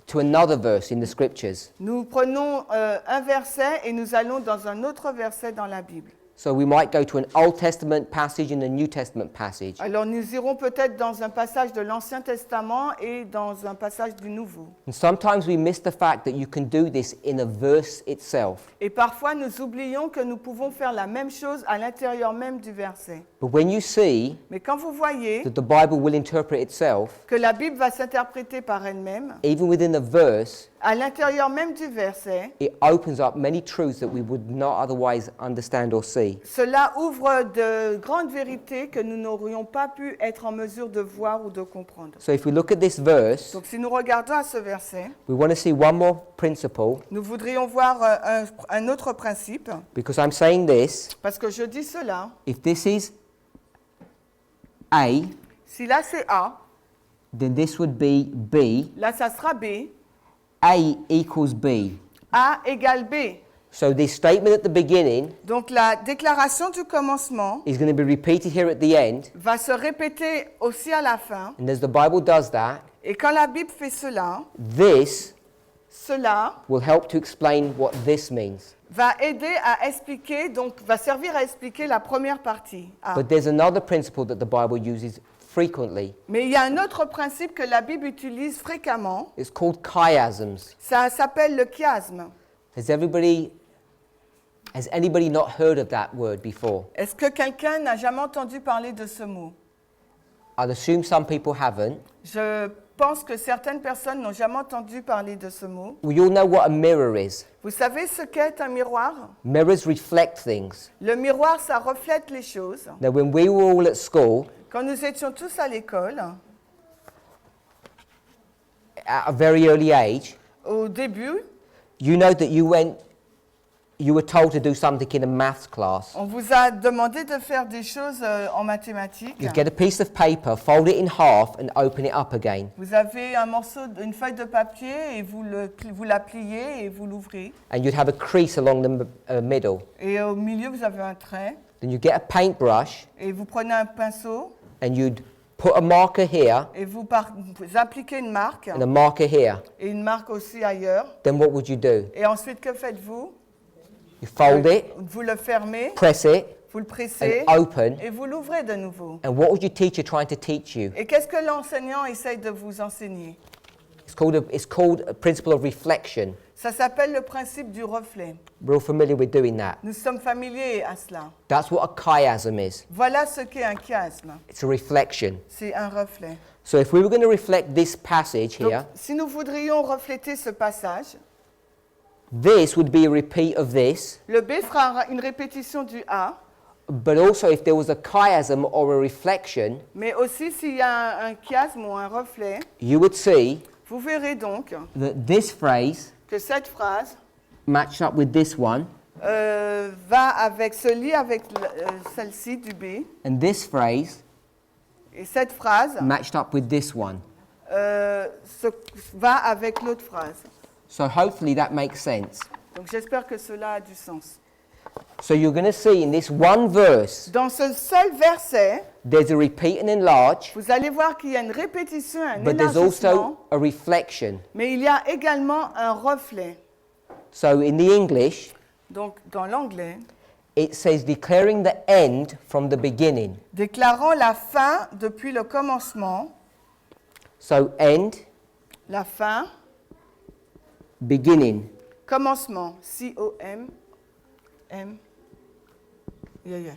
to another verse in the scriptures. nous prenons un verset et nous allons dans un autre verset dans la Bible. So we might go to an Old Testament passage and a New Testament passage. Alors nous irons peut-être dans un passage de l'Ancien Testament et dans un passage du Nouveau. And sometimes we miss the fact that you can do this in a verse itself. Et parfois nous oublions que nous pouvons faire la même chose à l'intérieur même du verset. But when you see Mais quand vous voyez that the Bible will interpret itself, que la Bible va s'interpréter par elle-même, even within a verse, à l'intérieur même du verset, it opens up many truths that we would not otherwise understand or see. cela ouvre de grandes vérités que nous n'aurions pas pu être en mesure de voir ou de comprendre. So if we look at this verse, Donc si nous regardons à ce verset, we want to see one more principle, nous voudrions voir un autre principe, because I'm saying this, parce que je dis cela, if this is A, si là c'est A, then this would be B. là ça sera B, A equals B. A égale B. So this statement at the beginning Donc la déclaration du commencement is going to be repeated here at the end. va se répéter aussi à la fin. And as the Bible does that, Et quand la Bible fait cela, this cela will help to explain what this means. va aider à expliquer, donc va servir à expliquer la première partie. A. But there's another principle that the Bible uses frequently. Mais il y a un autre principe que la Bible utilise fréquemment. It's called chiasms. Ça s'appelle le chiasme. Has anybody not heard of that word before? Est-ce que quelqu'un n'a jamais entendu parler de ce mot? I'd assume some people haven't. Je pense que certaines personnes n'ont jamais entendu parler de ce mot. We all know what a mirror is. Vous savez ce qu'est un miroir? Mirrors reflect things. Le miroir, ça reflète les choses. Now, when we were all at school, Quand nous étions tous à l'école, at a very early age, au début, you know that you were told to do something in a maths class. on vous a demandé de faire des choses en mathématiques. You get a piece of paper, fold it in half, and open it up again. Vous avez une feuille de papier et vous la pliez et vous l'ouvrez. And you'd have a crease along the middle. Et au milieu, vous avez un trait. Then you get a paintbrush, Et vous prenez un pinceau and you'd put a marker here et vous appliquez une marque and a marker here. et une marque aussi ailleurs. Then what would you do? Et ensuite, que faites-vous? You fold it, Vous le fermez, press it, vous le pressez and open. et vous l'ouvrez de nouveau. And what was your teacher trying to teach you? Et qu'est-ce que l'enseignant essaye de vous enseigner? It's called a principle of reflection. Ça s'appelle le principe du reflet. We're all familiar with doing that. Nous sommes familiers à cela. That's what a chiasm is. Voilà ce qu'est un chiasme. It's a reflection. C'est un reflet. So if we were going to reflect this passage Donc, here, si nous voudrions refléter ce passage, this would be a repeat of this. le B sera une répétition du A, But also if there was a chiasm or a reflection, mais aussi s'il y a un chiasme ou un reflet, you would see vous verrez donc that this phrase que cette phrase matched up with this one, se lie avec celle-ci du B, and this phrase et cette phrase matched up with this one. va avec l'autre phrase. So hopefully that makes sense. Donc j'espère que cela a du sens. So you're going to see in this one verse, Dans ce seul verset, there's a repeat and enlarge, vous allez voir qu'il y a une répétition, un but there's élargissement, also a reflection. mais il y a également un reflet. So in the English, Donc, dans l'anglais, it says declaring the end from the beginning. déclarant la fin depuis le commencement, So end, la fin, beginning. commencement, C-O-M, M, yeah.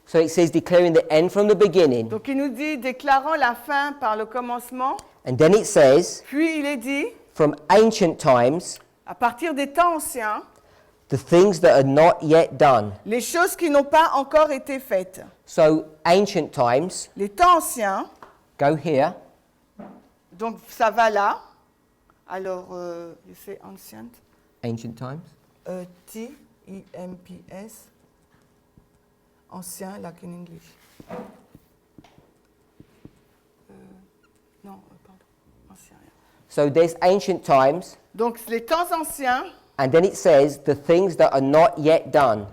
So it says declaring the end from the beginning. Donc il nous dit déclarant la fin par le commencement, And then it says, puis il est dit, from ancient times, à partir des temps anciens, the things that are not yet done. les choses qui n'ont pas encore été faites. So ancient times, Les temps anciens, go here. donc ça va là. Alors, you say ancient, Ancient times. T-I-M-P-S, ancien, like in English. Non, pardon, ancien. So there's ancient times, Donc les temps anciens, and then it says the things that are not yet done.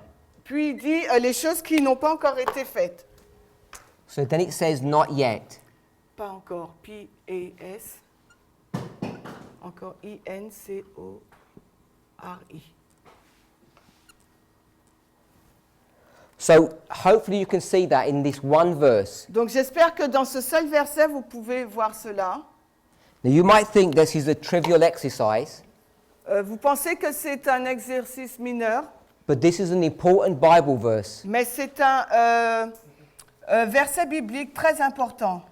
puis il dit les choses qui n'ont pas encore été faites. So then it says not yet. Pas encore, P-A-S, encore I-N-C-O-R-I. So hopefully you can see that in this one verse. Donc j'espère que dans ce seul verset, vous pouvez voir cela. Now you might think this is a trivial exercise, Vous pensez que c'est un exercice mineur, but this is an important Bible verse, mais c'est un verset biblique très important.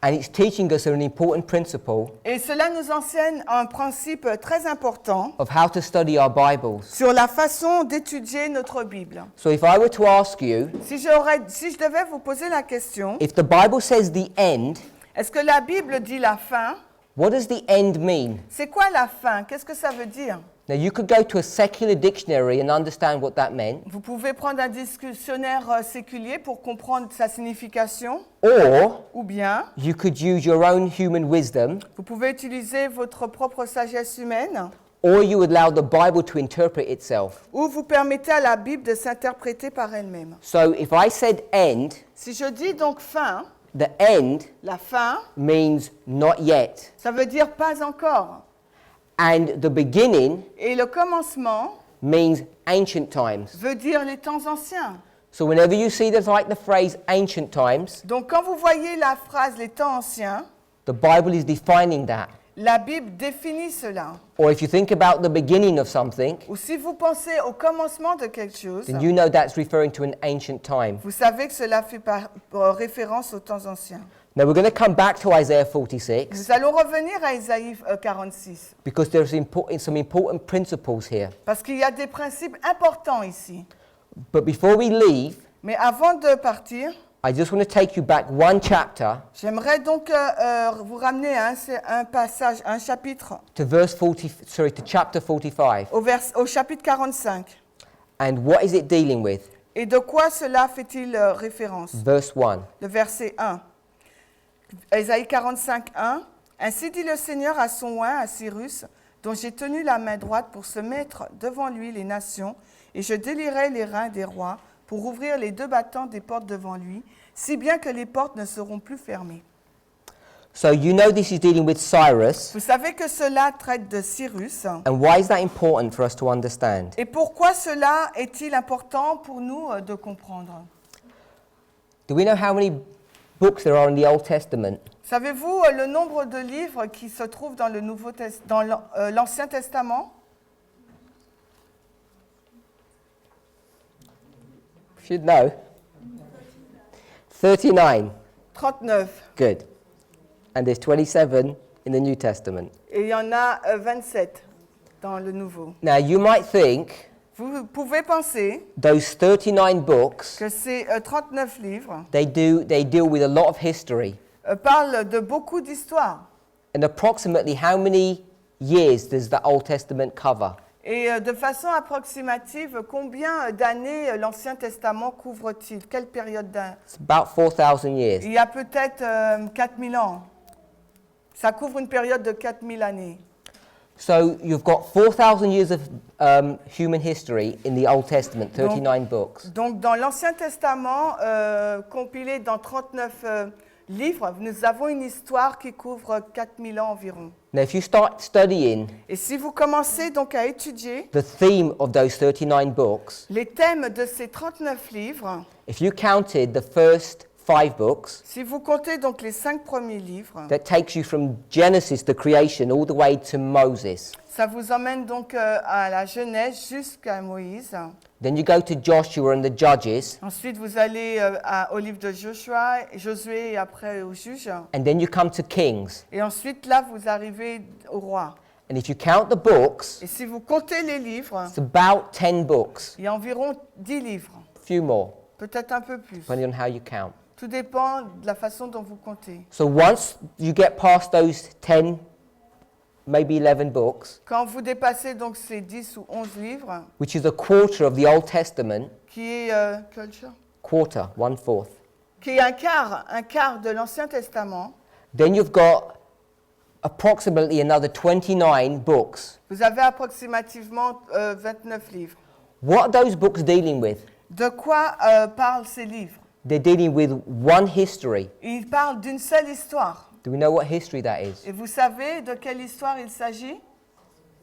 and it's teaching us an important principle Et cela nous enseigne un principe très important of how to study our Bibles. sur la façon d'étudier notre Bible. So if I were to ask you, Si je devais vous poser la question, if the Bible says the end, est-ce que la Bible dit la fin? what does the end mean? C'est quoi la fin? Qu'est-ce que ça veut dire? Now you could go to a secular dictionary and understand what that meant, Vous pouvez prendre un dictionnaire séculier pour comprendre sa signification, or ou bien you could use your own human wisdom, vous pouvez utiliser votre propre sagesse humaine, or you would allow the Bible to interpret itself. ou vous permettez à la Bible de s'interpréter par elle-même. So if I said end, Si je dis donc fin, the end la fin, means not yet, ça veut dire pas encore. and the beginning Et le commencement means ancient times. veut dire les temps anciens. So whenever you see the phrase ancient times, Donc quand vous voyez la phrase les temps anciens, the Bible is defining that. la Bible définit cela. Or if you think about the beginning of something, Ou si vous pensez au commencement de quelque chose, then you know that's referring to an ancient time. vous savez que cela fait référence aux temps anciens. Now we're going to come back to Isaiah 46 Nous allons revenir à Isaïe 46, because there's some important principles here. parce qu'il y a des principes importants ici. But before we leave, Mais avant de partir, I just want to take you back one chapter j'aimerais donc vous ramener à un passage, un chapitre, to to chapter 45. au chapitre 45. And what is it dealing with? Et de quoi cela fait-il référence? Verse 1. Le verset 1. Ésaïe 45, 1. Ainsi dit le Seigneur à son oint, à Cyrus, dont j'ai tenu la main droite pour se mettre devant lui les nations, et je délierai les reins des rois pour ouvrir les deux battants des portes devant lui, si bien que les portes ne seront plus fermées. So you know this is dealing with Cyrus. Vous savez que cela traite de Cyrus. And why is that important for us to understand? Et pourquoi cela est-il important pour nous de comprendre? Do we know how many books there are in the Old Testament? Savez-vous le nombre de livres qui se trouvent dans le l'Ancien Testament? You should know. 39. 39. Good. And there's 27 in the New Testament. Et il y en a 27 dans le Nouveau. Now you might think Vous pouvez penser those 39 books, que ces 39 livres they deal with a lot of history. parlent de beaucoup d'histoires. And approximately how many years does the Old Testament cover? Et de façon approximative, combien d'années l'Ancien Testament couvre-t-il? Quelle période d'un? It's about 4,000 years. Il y a peut-être 4000 ans. Ça couvre une période de 4000 années. So you've got 4,000 years of human history in the Old Testament, 39 books. Donc dans l'Ancien Testament, compilé dans 39 livres, nous avons une histoire qui couvre 4000 ans environ. Now, if you start studying Et si vous commencez donc à étudier the theme of those 39 books, les thèmes de ces 39 livres, if you counted the first 5 books, si vous comptez donc les 5 premiers livres, that takes you from Genesis, the creation, all the way to Moses. ça vous emmène donc à la Genèse jusqu'à Moïse. Then you go to Joshua and the Judges, Ensuite, vous allez au livre de Josué et après aux juges. and then you come to Kings. Et ensuite, là, vous arrivez au roi. And if you count the books, Et si vous comptez les livres, it's about 10 books, il y a environ 10 livres, a few more, peut-être un peu plus. depending on how you count. Tout dépend de la façon dont vous comptez. So once you get past those 10, maybe 11 books, Quand vous dépassez donc ces 10 ou 11 livres, which is a quarter of the Old Testament, qui est, quarter, 1/4, qui est un quart de l'Ancien Testament, then you've got approximately another 29 books. vous avez approximativement 29 livres. What are those books dealing with? De quoi parlent ces livres? They're dealing with one history. Ils parlent d'une seule histoire. Do we know what history that is? Et vous savez de quelle histoire il s'agit?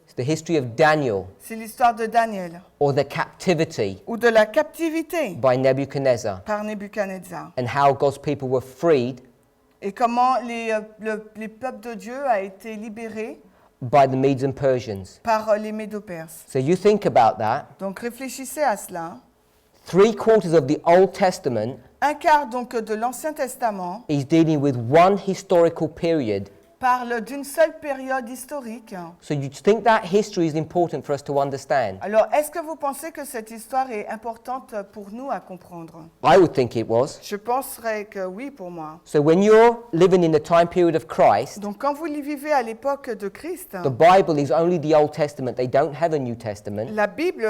It's the history of Daniel, C'est l'histoire de Daniel, or the captivity ou de la captivité by Nebuchadnezzar, par Nebuchadnezzar. and how God's people were freed Et comment les peuples de Dieu a été libérés by the Medes and Persians. par les Médo-Perses. So you think about that. Donc réfléchissez à cela. 3/4 of the Old Testament Un quart donc de l'Ancien Testament is dealing with one historical period. parle d'une seule période historique. So you think that history is important for us to understand? Alors, est-ce que vous pensez que cette histoire est importante pour nous à comprendre? I would think it was. Je penserais que oui pour moi. So when you're living in the time period of Christ, Donc quand vous vivez à l'époque de Christ, the Bible is only the Old Testament. They don't have a New Testament. la Bible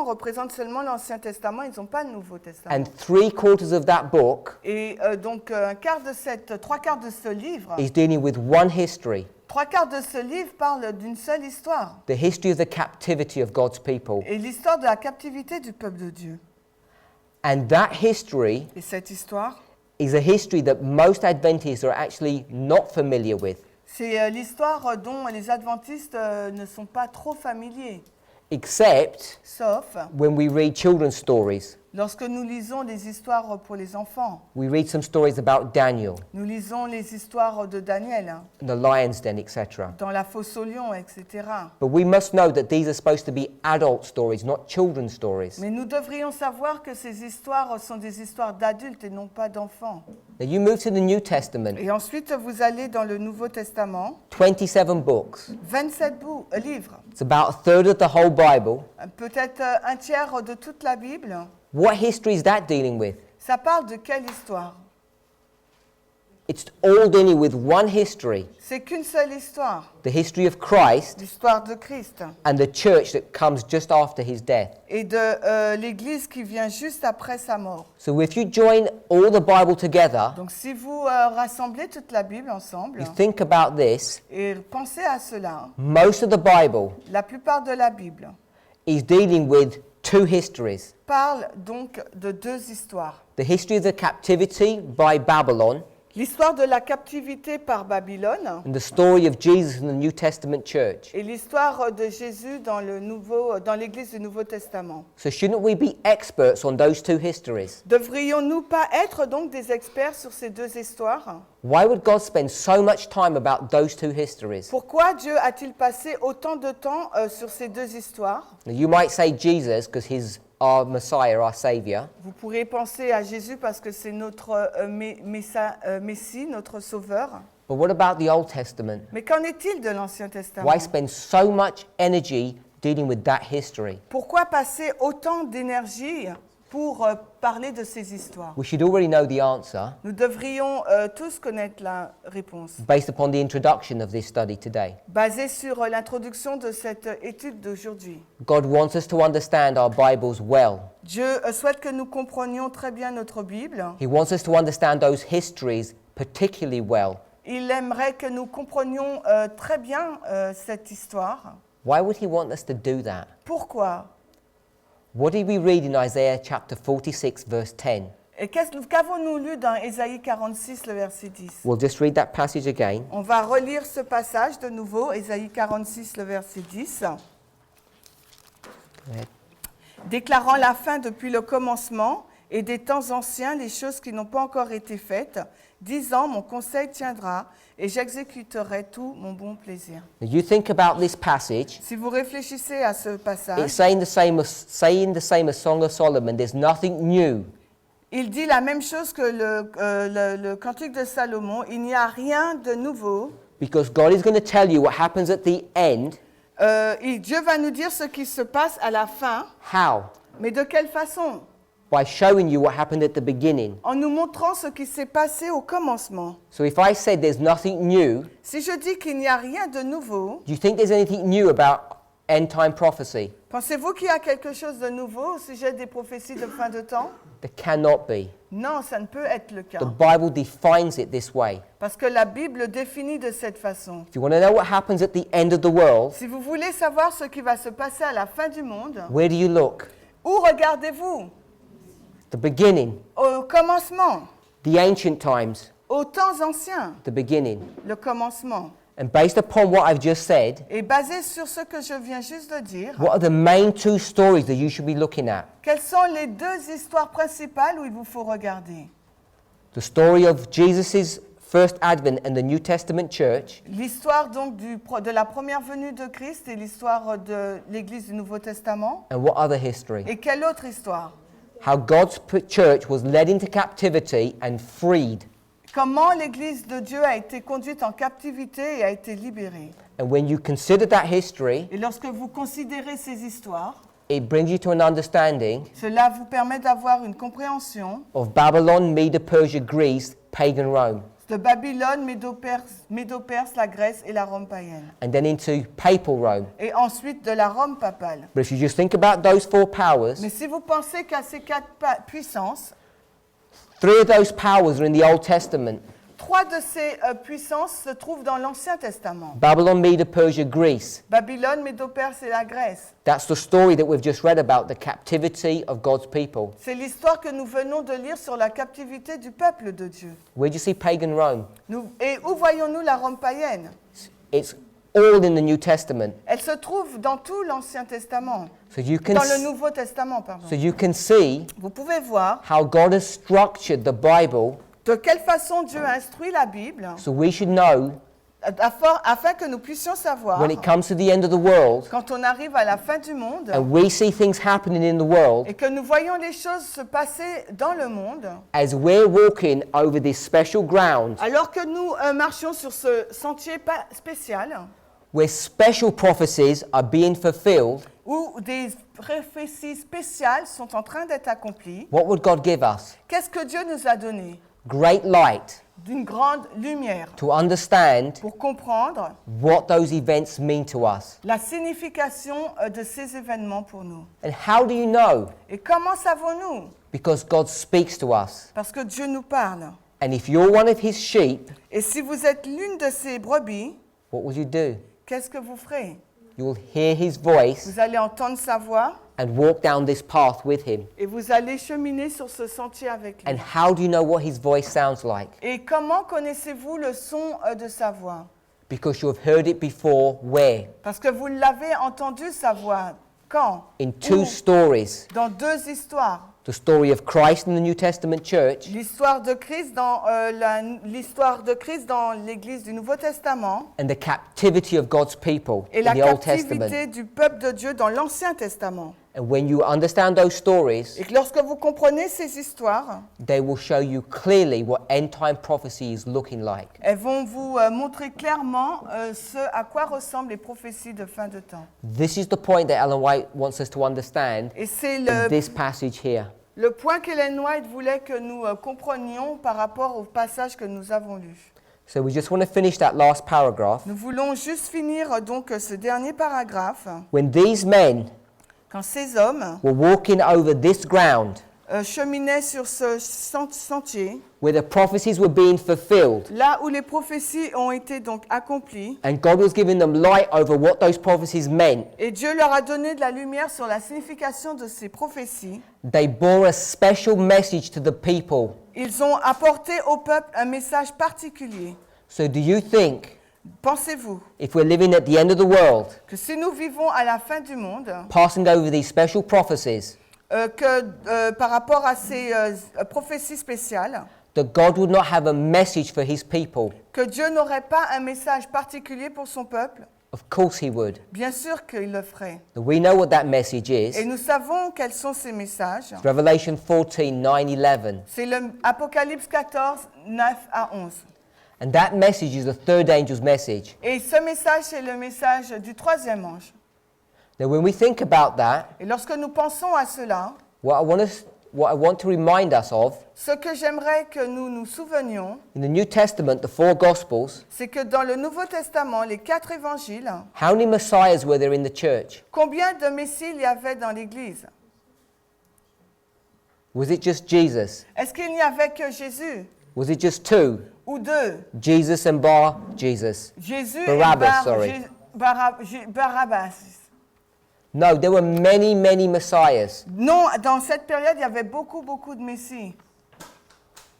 représente seulement l'Ancien Testament, ils n'ont pas le Nouveau Testament. And 3/4 of that book Et donc trois quarts de ce livre, is dealing with one history, trois quarts de ce livre parle d'une seule histoire. the history of the captivity of God's people. Et l'histoire de la captivité du peuple de Dieu. And that history Et cette histoire, is a history that most Adventists are actually not familiar with, c'est l'histoire dont les adventistes ne sont pas trop familiers. except Sauf when we read children's stories. lorsque nous lisons des histoires pour les enfants. We read some stories about Daniel, Nous lisons les histoires de Daniel, the lion's den, etc. dans la fosse aux lions, etc. But we must know that these are supposed to be adult stories, not children's stories. Mais nous devrions savoir que ces histoires sont des histoires d'adultes et non pas d'enfants. Now you move to the New Testament, Et ensuite, vous allez dans le Nouveau Testament, 27 books. 27 livres, It's about a third of the whole Bible. peut-être un tiers de toute la Bible. What history is that dealing with? Ça parle de quelle histoire? It's all dealing with one history, C'est qu'une seule histoire, the history of Christ l'histoire de Christ and the church that comes just after his death. et de l'Église qui vient juste après sa mort. So if you join all the Bible together, Donc si vous rassemblez toute la Bible ensemble you think about this, et pensez à cela, most of the Bible la plupart de la Bible is dealing with two histories. parle donc de deux histoires. The history of the captivity by Babylon L'histoire de la captivité par Babylone and the story of Jesus in the New Testament church. et l'histoire de Jésus dans l'Église du Nouveau Testament. So shouldn't we be experts on those two histories? Devrions-nous pas être donc des experts sur ces deux histoires? Why would God spend so much time about those two histories? Pourquoi Dieu a-t-il passé autant de temps sur ces deux histoires? Now, you might say Jesus because he's our Messiah, our Savior. Vous pourrez penser à Jésus parce que c'est notre Messie, notre Sauveur. But what about the Old Testament? Mais qu'en est-il de l'Ancien Testament? Why spend so much energy dealing with that history? Pourquoi passer autant d'énergie pour parler de ces histoires? We should already know the answer Nous devrions tous connaître la réponse, based upon the introduction of this study today. basée sur l'introduction de cette étude d'aujourd'hui. God wants us to understand our Bibles well. Dieu souhaite que nous comprenions très bien notre Bible. He wants us to understand those histories particularly well. Il aimerait que nous comprenions très bien cette histoire. Why would he want us to do that? Pourquoi? What did we read in Isaiah chapter 46 verse 10? Et qu'avons-nous lu dans Ésaïe 46, le verset 10? We'll just read that passage again. On va relire ce passage de nouveau, Ésaïe 46, le verset 10. Go ahead. Déclarant la fin depuis le commencement et des temps anciens les choses qui n'ont pas encore été faites, disant, mon conseil tiendra et j'exécuterai tout mon bon plaisir. Now you think about this passage. Si vous réfléchissez à ce It's passage, saying the same as Song of Solomon. There's nothing new. il dit la même chose que le Cantique de Salomon. Il n'y a rien de nouveau. Because God is going to tell you what happens at the end. Dieu va nous dire ce qui se passe à la fin. How? Mais de quelle façon? By showing you what happened at the beginning. En nous montrant ce qui s'est passé au commencement. So if I said there's nothing new, Si je dis qu'il n'y a rien de nouveau, do you think there's anything new about end time prophecy? pensez-vous qu'il y a quelque chose de nouveau au sujet des prophéties de fin de temps? There cannot be. Non, ça ne peut être le cas. The Bible defines it this way. Parce que la Bible le définit de cette façon. If you want to know what happens at the end of the world, Si vous voulez savoir ce qui va se passer à la fin du monde, where do you look? où regardez-vous? The beginning, Au commencement, the ancient times, aux temps anciens, the beginning. le commencement. And based upon what I've just said, Et basé sur ce que je viens juste de dire, what are the main two stories that you should be looking at? quelles sont les deux histoires principales où il vous faut regarder? The story of Jesus' first advent and the New Testament church, L'histoire donc de la première venue de Christ et l'histoire de l'Église du Nouveau Testament. and what other history? Et quelle autre histoire? How God's church was led into captivity and freed. Comment l'Église de Dieu a été conduite en captivité et a été libérée. And when you consider that history, Et lorsque vous considérez ces histoires, it brings you to an understanding cela vous permet d'avoir une compréhension of Babylon, Medo Persia, Greece, pagan Rome, de Babylone, Médo-Perse, la Grèce et la Rome païenne. and then into papal Rome. Et ensuite de la Rome papale. But if you just think about those four powers, Mais si vous pensez qu'à ces quatre puissances, three of those powers are in the Old Testament. trois de ces puissances se trouvent dans l'Ancien Testament. Babylon, Medo Persia, Greece. Babylone, Médo-Perse et la Grèce. That's the story that we've just read about, the captivity of God's people. C'est l'histoire que nous venons de lire sur la captivité du peuple de Dieu. Where do you see pagan Rome? Et où voyons-nous la Rome païenne? It's all in the New Testament. Elle se trouve dans tout l'Ancien Testament. So you can Dans le Nouveau Testament, pardon. so you can see Vous pouvez voir how God has structured the Bible de quelle façon Dieu a instruit la Bible so we should know afin que nous puissions savoir, when it comes to the end of the world quand on arrive à la fin du monde, and we see things happening in the world et que nous voyons les choses se passer dans le monde, as we're walking over this special ground alors que nous marchions sur ce sentier spécial, where special prophecies are being fulfilled, où des prophéties spéciales sont en train d'être accomplies, what would God give us? qu'est-ce que Dieu nous a donné? Great light D'une grande lumière to understand pour comprendre what those events mean to us. la signification de ces événements pour nous. And how do you know? Et comment savons-nous? Because God speaks to us. Parce que Dieu nous parle. And if you're one of his sheep, Et si vous êtes l'une de ces brebis, what will you do? qu'est-ce que vous ferez? You will hear his voice Vous allez entendre sa voix and walk down this path with him. et vous allez cheminer sur ce sentier avec lui. And how do you know what his voice sounds like? Et comment connaissez-vous le son de sa voix? Because you have heard it before. Where? Parce que vous l'avez entendu sa voix. Quand? In two Où? stories. Dans deux histoires. The story of Christ in the New Testament church L'histoire de Christ dans l'Église du Nouveau Testament and the captivity of God's people et in la the Old Testament. captivité du peuple de Dieu dans l'Ancien Testament. And when you understand those stories, Et que lorsque vous comprenez ces histoires, they will show you clearly what end time prophecy is looking like. elles vont vous montrer clairement ce à quoi ressemblent les prophéties de fin de temps. This is the point that Ellen White wants us to understand Et c'est in this passage here. le point qu'Ellen White voulait que nous comprenions par rapport au passage que nous avons lu. So we just want to finish that last paragraph. Nous voulons juste finir donc ce dernier paragraphe. When these men Quand ces hommes were walking over this ground, cheminait sur ce sentier, where the prophecies were being fulfilled, là où les prophéties ont été donc accomplies, and God was giving them light over what those prophecies meant, et Dieu leur a donné de la lumière sur la signification de ces prophéties, they bore a special message to the people. ils ont apporté au peuple un message particulier. So do you think, Pensez-vous if we're living at the end of the world, que si nous vivons à la fin du monde, passing over these special prophecies, par rapport à ces prophéties spéciales, that God would not have a message for his people? que Dieu n'aurait pas un message particulier pour son peuple? Of course he would. Bien sûr qu'il le ferait. We know what that message Et is. nous savons quels sont ces messages. Revelation 14, 9, 11. C'est le Apocalypse 14, 9 à 11. And that message is the third angel's message. Et ce message, c'est le message du troisième ange. Now when we think about that, Et lorsque nous pensons à cela, what I want to remind us of, ce que j'aimerais que nous nous souvenions, in the New Testament, the four Gospels, c'est que dans le Nouveau Testament, les 4 évangiles, how many messiahs were there in the church? combien de messies il y avait dans l'Église? Was it just Jesus? Est-ce qu'il n'y avait que Jésus Was it just two? ou 2? Jesus and Bar Jesus? Jésus Barabbas, et sorry. Barabbas. No, there were many, many messiahs. Non, dans cette période, il y avait beaucoup de messies.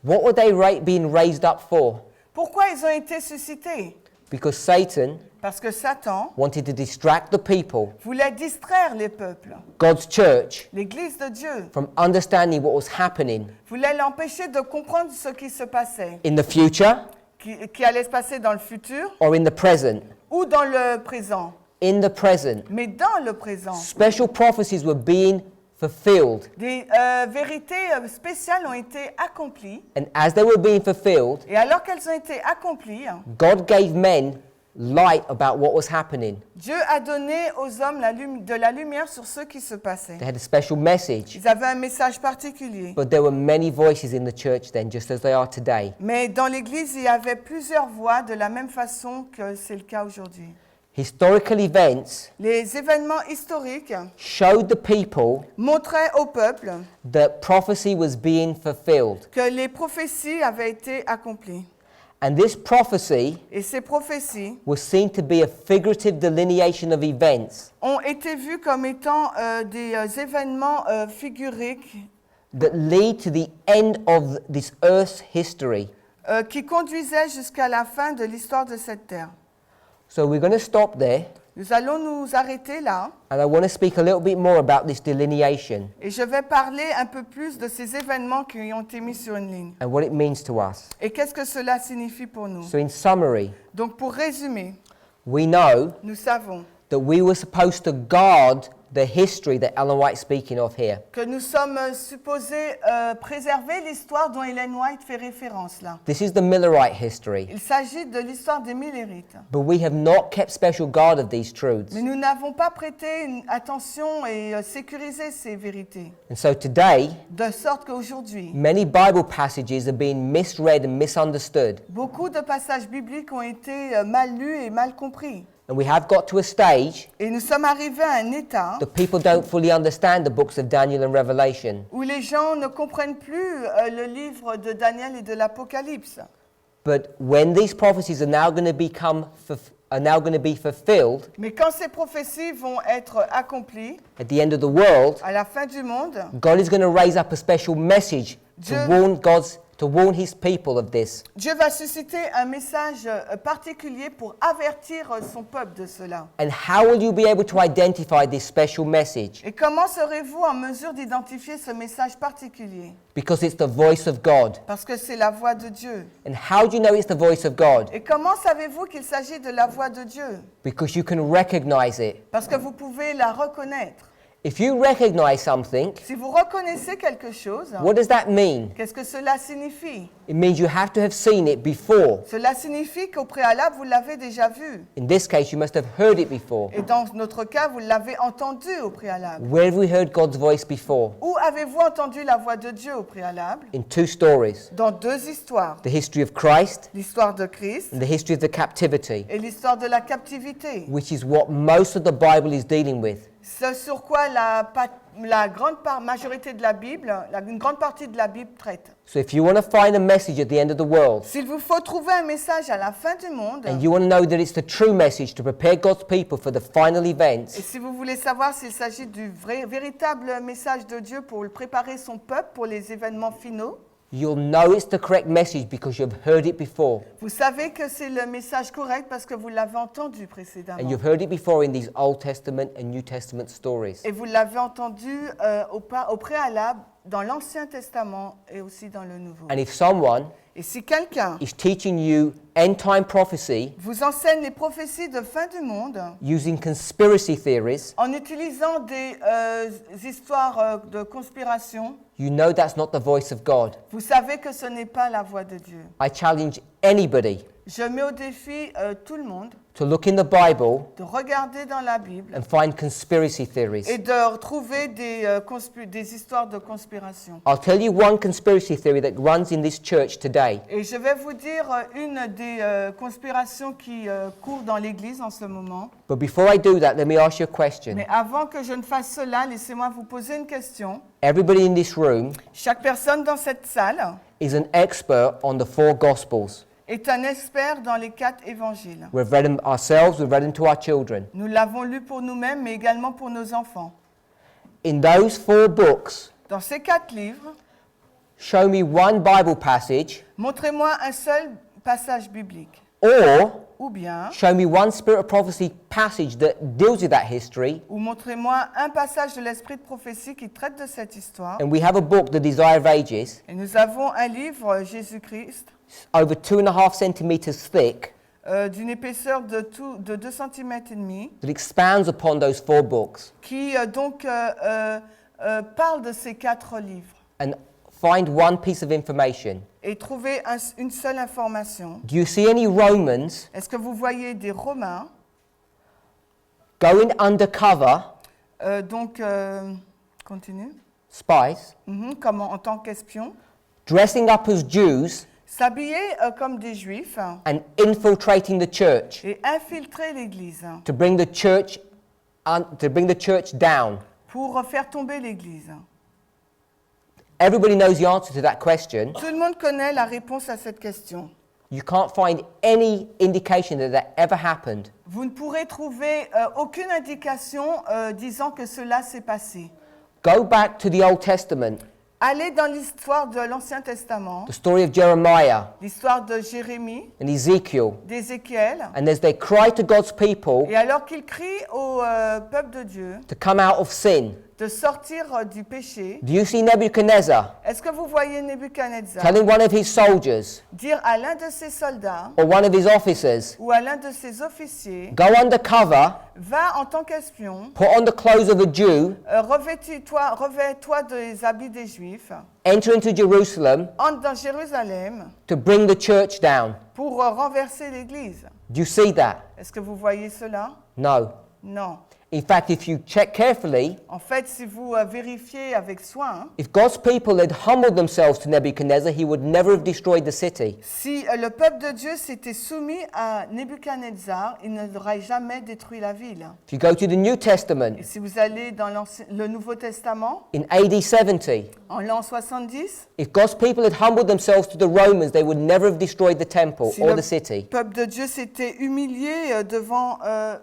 What were they being raised up for? Pourquoi ils ont été suscités? Because Satan Parce que Satan wanted to distract the people, voulait distraire les peuples, God's church, l'Église de Dieu, from understanding what was happening voulait l'empêcher de comprendre ce qui se passait, in the future qui allait se passer dans le futur or in the present. ou dans le présent. In the present, Mais dans le présent, special prophecies were being fulfilled. des vérités spéciales ont été accomplies. And as they were being fulfilled, Et alors qu'elles ont été accomplies, God gave men light about what was happening. Dieu a donné aux hommes de la lumière sur ce qui se passait. They had a special message. Ils avaient un message particulier. But there were many voices in the church then, just as they are today. Mais dans l'Église, il y avait plusieurs voix de la même façon que c'est le cas aujourd'hui. Historical events Les événements historiques showed the people montraient au peuple that prophecy was being fulfilled. que les prophéties avaient été accomplies. And this prophecy Et ces prophéties was seen to be a figurative delineation of events ont été vues comme étant des événements figuriques that lead to the end of this earth's history. qui conduisaient jusqu'à la fin de l'histoire de cette terre. So we're going to stop there, Nous allons nous arrêter là and I want to speak a little bit more about this delineation et je vais parler un peu plus de ces événements qui ont été mis sur une ligne. and what it means to us. Et qu'est-ce que cela signifie pour nous? So in summary, Donc pour résumer, we know nous savons that we were supposed to guard the history that Ellen White's speaking of here. que nous sommes supposés préserver l'histoire dont Ellen White fait référence là. This is the Millerite history, Il s'agit de l'histoire des Millérites. but we have not kept special guard of these truths. Mais nous n'avons pas prêté une attention et sécurisé ces vérités. And so today, De sorte qu'aujourd'hui, many Bible passages are being misread and misunderstood. beaucoup de passages bibliques ont été mal lus et mal compris. And we have got to a stage Et nous sommes arrivés à un état that people don't fully understand the books of Daniel and Revelation. où les gens ne comprennent plus le livre de Daniel et de l'Apocalypse. But when these prophecies are now going to be fulfilled Mais quand ces prophéties vont être accomplies at the end of the world, à la fin du monde, God is going to raise up a special message to warn his people of this. Dieu va susciter un message particulier pour avertir son peuple de cela. And how will you be able to identify this special message? Et comment serez-vous en mesure d'identifier ce message particulier? Because it's the voice of God. Parce que c'est la voix de Dieu. And how do you know it's the voice of God? Et comment savez-vous qu'il s'agit de la voix de Dieu? Because you can recognize it. Parce que vous pouvez la reconnaître. If you recognize something, Si vous reconnaissez quelque chose, what does that mean? qu'est-ce que cela signifie? It means you have to have seen it before. Cela signifie qu'au préalable, vous l'avez déjà vu. In this case, you must have heard it before. Et dans notre cas, vous l'avez entendu au préalable. Where have we heard God's voice before? Où avez-vous entendu la voix de Dieu au préalable? In two stories, Dans 2 histoires. the history of Christ L'histoire de Christ and the history of the captivity, et l'histoire de la captivité. which is what most of the Bible is dealing with. Ce sur quoi majorité de la Bible, une grande partie de la Bible traite. So if you want to find a message at the end of the world, S'il vous faut trouver un message à la fin du monde, and you want to know that it's the true message to prepare God's people for the final et events, si vous voulez savoir s'il s'agit du véritable message de Dieu pour préparer son peuple pour les événements finaux, you'll know it's the correct message because you've heard it before. vous savez que c'est le message correct parce que vous l'avez entendu And précédemment. you've heard it before in these Old Testament and New Testament stories. Et vous l'avez entendu au préalable dans l'Ancien Testament et aussi dans le Nouveau. And if someone Et si quelqu'un is teaching you end-time prophecy vous enseigne les prophéties de fin du monde using conspiracy theories, en utilisant des histoires de conspiration, you know that's not the voice of God. vous savez que ce n'est pas la voix de Dieu. I challenge anybody Je mets au défi tout le monde to look in the Bible de regarder dans la Bible and find conspiracy theories. et de retrouver des histoires de conspiration. I'll tell you one conspiracy theory that runs in this church today. Et je vais vous dire une des conspirations qui court dans l'Église en ce moment. But before I do that, let me ask you a question. Mais avant que je ne fasse cela, laissez-moi vous poser une question. Everybody in this room Chaque personne dans cette salle is an expert on the 4 Gospels. est un expert dans les 4 évangiles. We've read them ourselves, we've read them to our children. Nous l'avons lu pour nous-mêmes, mais également pour nos enfants. In those 4 books, Dans ces 4 livres, show me one Bible passage, montrez-moi un seul passage biblique. or Ou bien, show me one Spirit of Prophecy passage that deals with that history. ou montrez-moi un passage de l'Esprit de prophétie qui traite de cette histoire. And we have a book, The Desire of Ages, Et nous avons un livre, Jésus-Christ, over 2.5 centimeters thick, d'une épaisseur de 2 cm et demi, that expands upon those 4 books. qui parle de ces 4 livres. And find one piece of information. Et trouver une seule information. Do you see any Romans Est-ce que vous voyez des Romains, going undercover, continue, spies, comme en tant qu'espions, dressing up as Jews, s'habiller comme des Juifs and infiltrating the church et infiltrer l'Église to bring the church down? pour faire tomber l'Église? Everybody knows the answer to that question. Tout le monde connaît la réponse à cette question. You can't find any indication that that ever happened. Vous ne pourrez trouver aucune indication disant que cela s'est passé. Go back to the Old Testament, Allez dans l'histoire de l'Ancien Testament, the story of Jeremiah l'histoire de Jérémie, and Ezekiel, d'Ézéchiel, and as they cry to God's people et alors qu'il crie au peuple de Dieu to come out of sin, de sortir du péché, do you see Nebuchadnezzar est-ce que vous voyez Nebuchadnezzar telling one of his soldiers dire à l'un de ses soldats or one of his officers, ou à l'un de ses officiers, go undercover, va en tant qu'espion, put on the clothes of a Jew, revêt-toi des habits des Juifs, enter into Jerusalem entre dans Jérusalem to bring the church down? pour renverser l'Église? Do you see that? Est-ce que vous voyez cela? No. Non. In fact, if you check carefully, En fait, si vous vérifiez avec soin, if God's people had humbled themselves to Nebuchadnezzar, he would never have destroyed the city. si le peuple de Dieu s'était soumis à Nebuchadnezzar, il n'aurait jamais détruit la ville. If you go to the New Testament, Et si vous allez dans le Nouveau Testament, in AD 70, en l'an 70, if God's people had humbled themselves to the Romans, they would never have destroyed the temple si or le the city. peuple de Dieu s'était humilié devant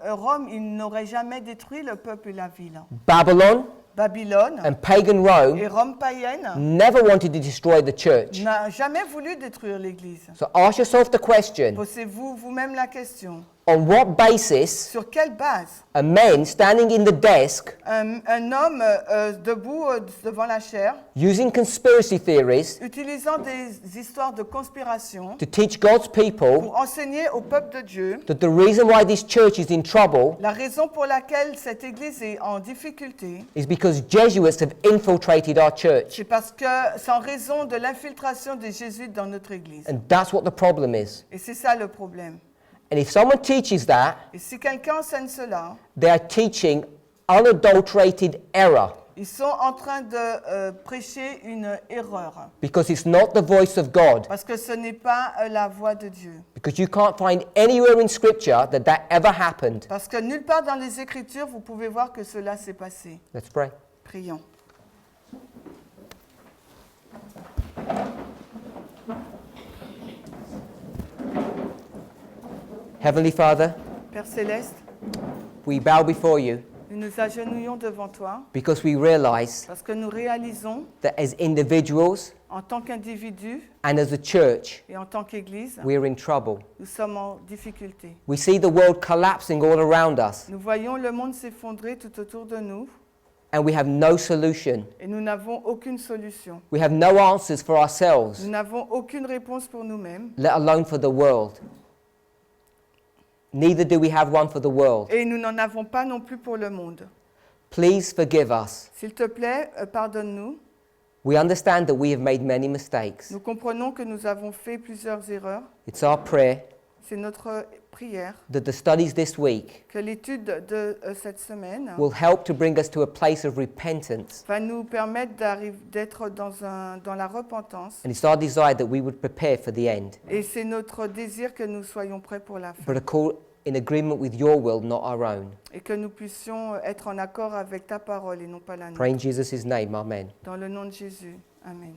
Rome, il n'aurait jamais détruit le peuple et la ville. Babylon Babylone and pagan et Rome Rome païenne never wanted to destroy the church. n'a jamais voulu détruire l'Église. So ask yourself the question, Posez-vous vous-même la question. on what basis Sur quelle base are men standing in the desk un homme debout devant la chaire, using conspiracy theories utilisant des histoires de conspiration to teach God's people pour enseigner au peuple de Dieu that the reason why this church is in trouble la raison pour laquelle cette Église est en difficulté, is because Jesuits have infiltrated our church? c'est parce que c'est en raison de l'infiltration des jésuites dans notre Église. And that's what the problem is. Et c'est ça le problème. And if someone teaches that, Et si quelqu'un enseigne cela, they are teaching unadulterated error. Ils sont en train de prêcher une erreur. because it's not the voice of God. Parce que ce n'est pas la voix de Dieu. Because you can't find anywhere in Scripture that ever happened. Parce que nulle part dans les Écritures, vous pouvez voir que cela s'est passé. Let's pray. Prions. Heavenly Father, Père Céleste, we bow before you nous nous agenouillons devant toi because we realize parce que nous réalisons, that as individuals en tant qu'individus and as a church, et en tant qu'Église, we're in trouble. nous sommes en difficulté. We see the world collapsing all around us, Nous voyons le monde s'effondrer tout autour de nous and we have no solution. et nous n'avons aucune solution. We have no answers for ourselves, Nous n'avons aucune réponse pour nous-mêmes let alone for the world. Neither do we have one for the world. et nous n'en avons pas non plus pour le monde. Please forgive us. S'il te plaît, pardonne-nous. We understand that we have made many mistakes. Nous comprenons que nous avons fait plusieurs erreurs. It's our prayer C'est notre prière that the studies this week que l'étude de cette semaine will help to bring us to a place of repentance. va nous permettre d'être dans la repentance. And it's our desire that we would prepare for the end, Et c'est notre désir que nous soyons prêts pour la fin. but in agreement with your will, not our own. Et que nous puissions être en accord avec ta parole et non pas la nôtre. Pray in Jesus' name, amen. Dans le nom de Jésus. Amen.